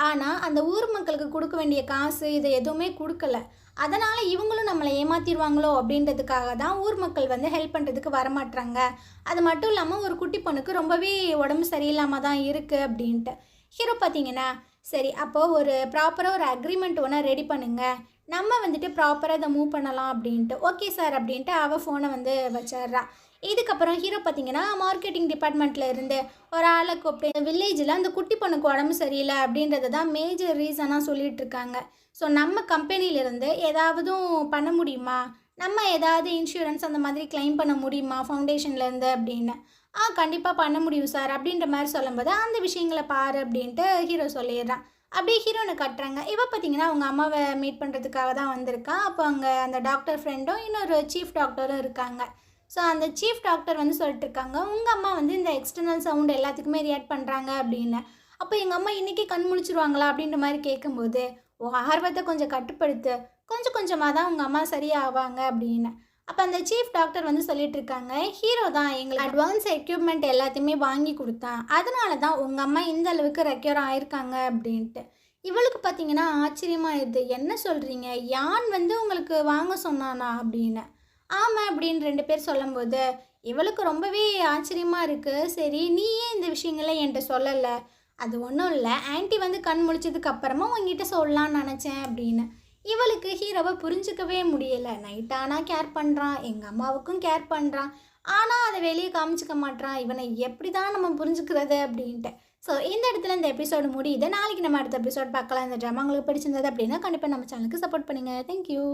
ஆனால் அந்த ஊர் மக்களுக்கு கொடுக்க வேண்டிய காசு இதை எதுவுமே கொடுக்கல. அதனால் இவங்களும் நம்மளை ஏமாற்றிடுவாங்களோ அப்படின்றதுக்காக தான் ஊர் மக்கள் வந்து ஹெல்ப் பண்ணுறதுக்கு வரமாட்டாங்க. அது மட்டும் இல்லாமல் ஒரு குட்டி பொண்ணுக்கு ரொம்பவே உடம்பு சரியில்லாமல் தான் இருக்குது அப்படின்ட்டு. ஹீரோ பார்த்தீங்கன்னா சரி அப்போது ஒரு ப்ராப்பராக ஒரு அக்ரிமெண்ட் ஒன்று ரெடி பண்ணுங்கள், நம்ம வந்துட்டு ப்ராப்பராக இதை மூவ் பண்ணலாம் அப்படின்ட்டு. ஓகே சார் அப்படின்ட்டு அவள் ஃபோனை வந்து வச்சிட்றா. இதுக்கப்புறம் ஹீரோ பார்த்தீங்கன்னா மார்க்கெட்டிங் டிபார்ட்மெண்ட்டில் இருந்து ஒரு ஆளை கூப்பிட்டு வில்லேஜில் அந்த குட்டி பொண்ணுக்கு உடம்பு சரியில்லை அப்படின்றத தான் மேஜர் ரீசனாக சொல்லிகிட்டு இருக்காங்க. ஸோ நம்ம கம்பெனியிலேருந்து ஏதாவதும் பண்ண முடியுமா, நம்ம ஏதாவது இன்சூரன்ஸ் அந்த மாதிரி கிளைம் பண்ண முடியுமா ஃபவுண்டேஷன்லேருந்து அப்படின்னு. கண்டிப்பாக பண்ண முடியும் சார் அப்படின்ற மாதிரி சொல்லும்போது அந்த விஷயங்களை பாரு அப்படின்ட்டு ஹீரோ சொல்லிடுறான். அப்படியே ஹீரோனை கட்டுறாங்க. இவள் பார்த்தீங்கன்னா அவங்க அம்மாவை மீட் பண்ணுறதுக்காக தான் வந்திருக்கா. அப்போ அங்கே அந்த டாக்டர் ஃப்ரெண்டும் இன்னொரு சீஃப் டாக்டரும் இருக்காங்க. ஸோ அந்த சீஃப் டாக்டர் வந்து சொல்லிட்டு இருக்காங்க, உங்கள் அம்மா வந்து இந்த எக்ஸ்டர்னல் சவுண்ட் எல்லாத்துக்குமே ரியாக்ட் பண்ணுறாங்க அப்படின்னு. அப்போ எங்கள் அம்மா இன்றைக்கி கண் முழிச்சிருவாங்களா அப்படின்ற மாதிரி கேட்கும்போது, ஆர்வத்தை கொஞ்சம் கட்டுப்படுத்து, கொஞ்சம் கொஞ்சமாக தான் உங்கள் அம்மா சரியாவாங்க அப்படின்னு. அப்போ அந்த சீஃப் டாக்டர் வந்து சொல்லிட்டு இருக்காங்க, ஹீரோ தான் எங்களுக்கு அட்வான்ஸ் எக்யூப்மெண்ட் எல்லாத்தையுமே வாங்கி கொடுத்தான், அதனால தான் உங்கள் அம்மா இந்த அளவுக்கு ரெக்யூர் ஆயிருக்காங்க அப்படின்ட்டு. இவளுக்கு பார்த்தீங்கன்னா ஆச்சரியமாகிடுது. என்ன சொல்கிறீங்க, யான் வந்து உங்களுக்கு வாங்க சொன்னானா அப்படின்னு. ஆமாம் அப்படின்னு 2 பேர் சொல்லும்போது இவளுக்கு ரொம்பவே ஆச்சரியமாக இருக்குது. சரி நீ ஏன் இந்த விஷயங்களை என்கிட்ட சொல்லலை? அது ஒன்றும் இல்லை, ஆன்ட்டி வந்து கண் முழிச்சதுக்கு அப்புறமா உங்ககிட்ட சொல்லலான்னு நினச்சேன் அப்படின்னு. இவளுக்கு ஹீரோவை புரிஞ்சிக்கவே முடியலை. நைட்டானால் கேர் பண்ணுறான், எங்கள் அம்மாவுக்கும் கேர் பண்ணுறான், ஆனால் அதை வெளியே காமிச்சிக்க மாட்டான். இவனை எப்படி தான் நம்ம புரிஞ்சுக்கிறது அப்படின்ட்டு. ஸோ இந்த இடத்துல இந்த எபிசோடு முடியுது. நாளைக்கு நம்ம அடுத்த எபிசோட் பார்க்கலாம். இந்த ட்ராமா உங்களுக்கு பிடிச்சிருந்தது அப்படின்னா கண்டிப்பாக நம்ம சேனலுக்கு சப்போர்ட் பண்ணுங்கள். தேங்க்யூ.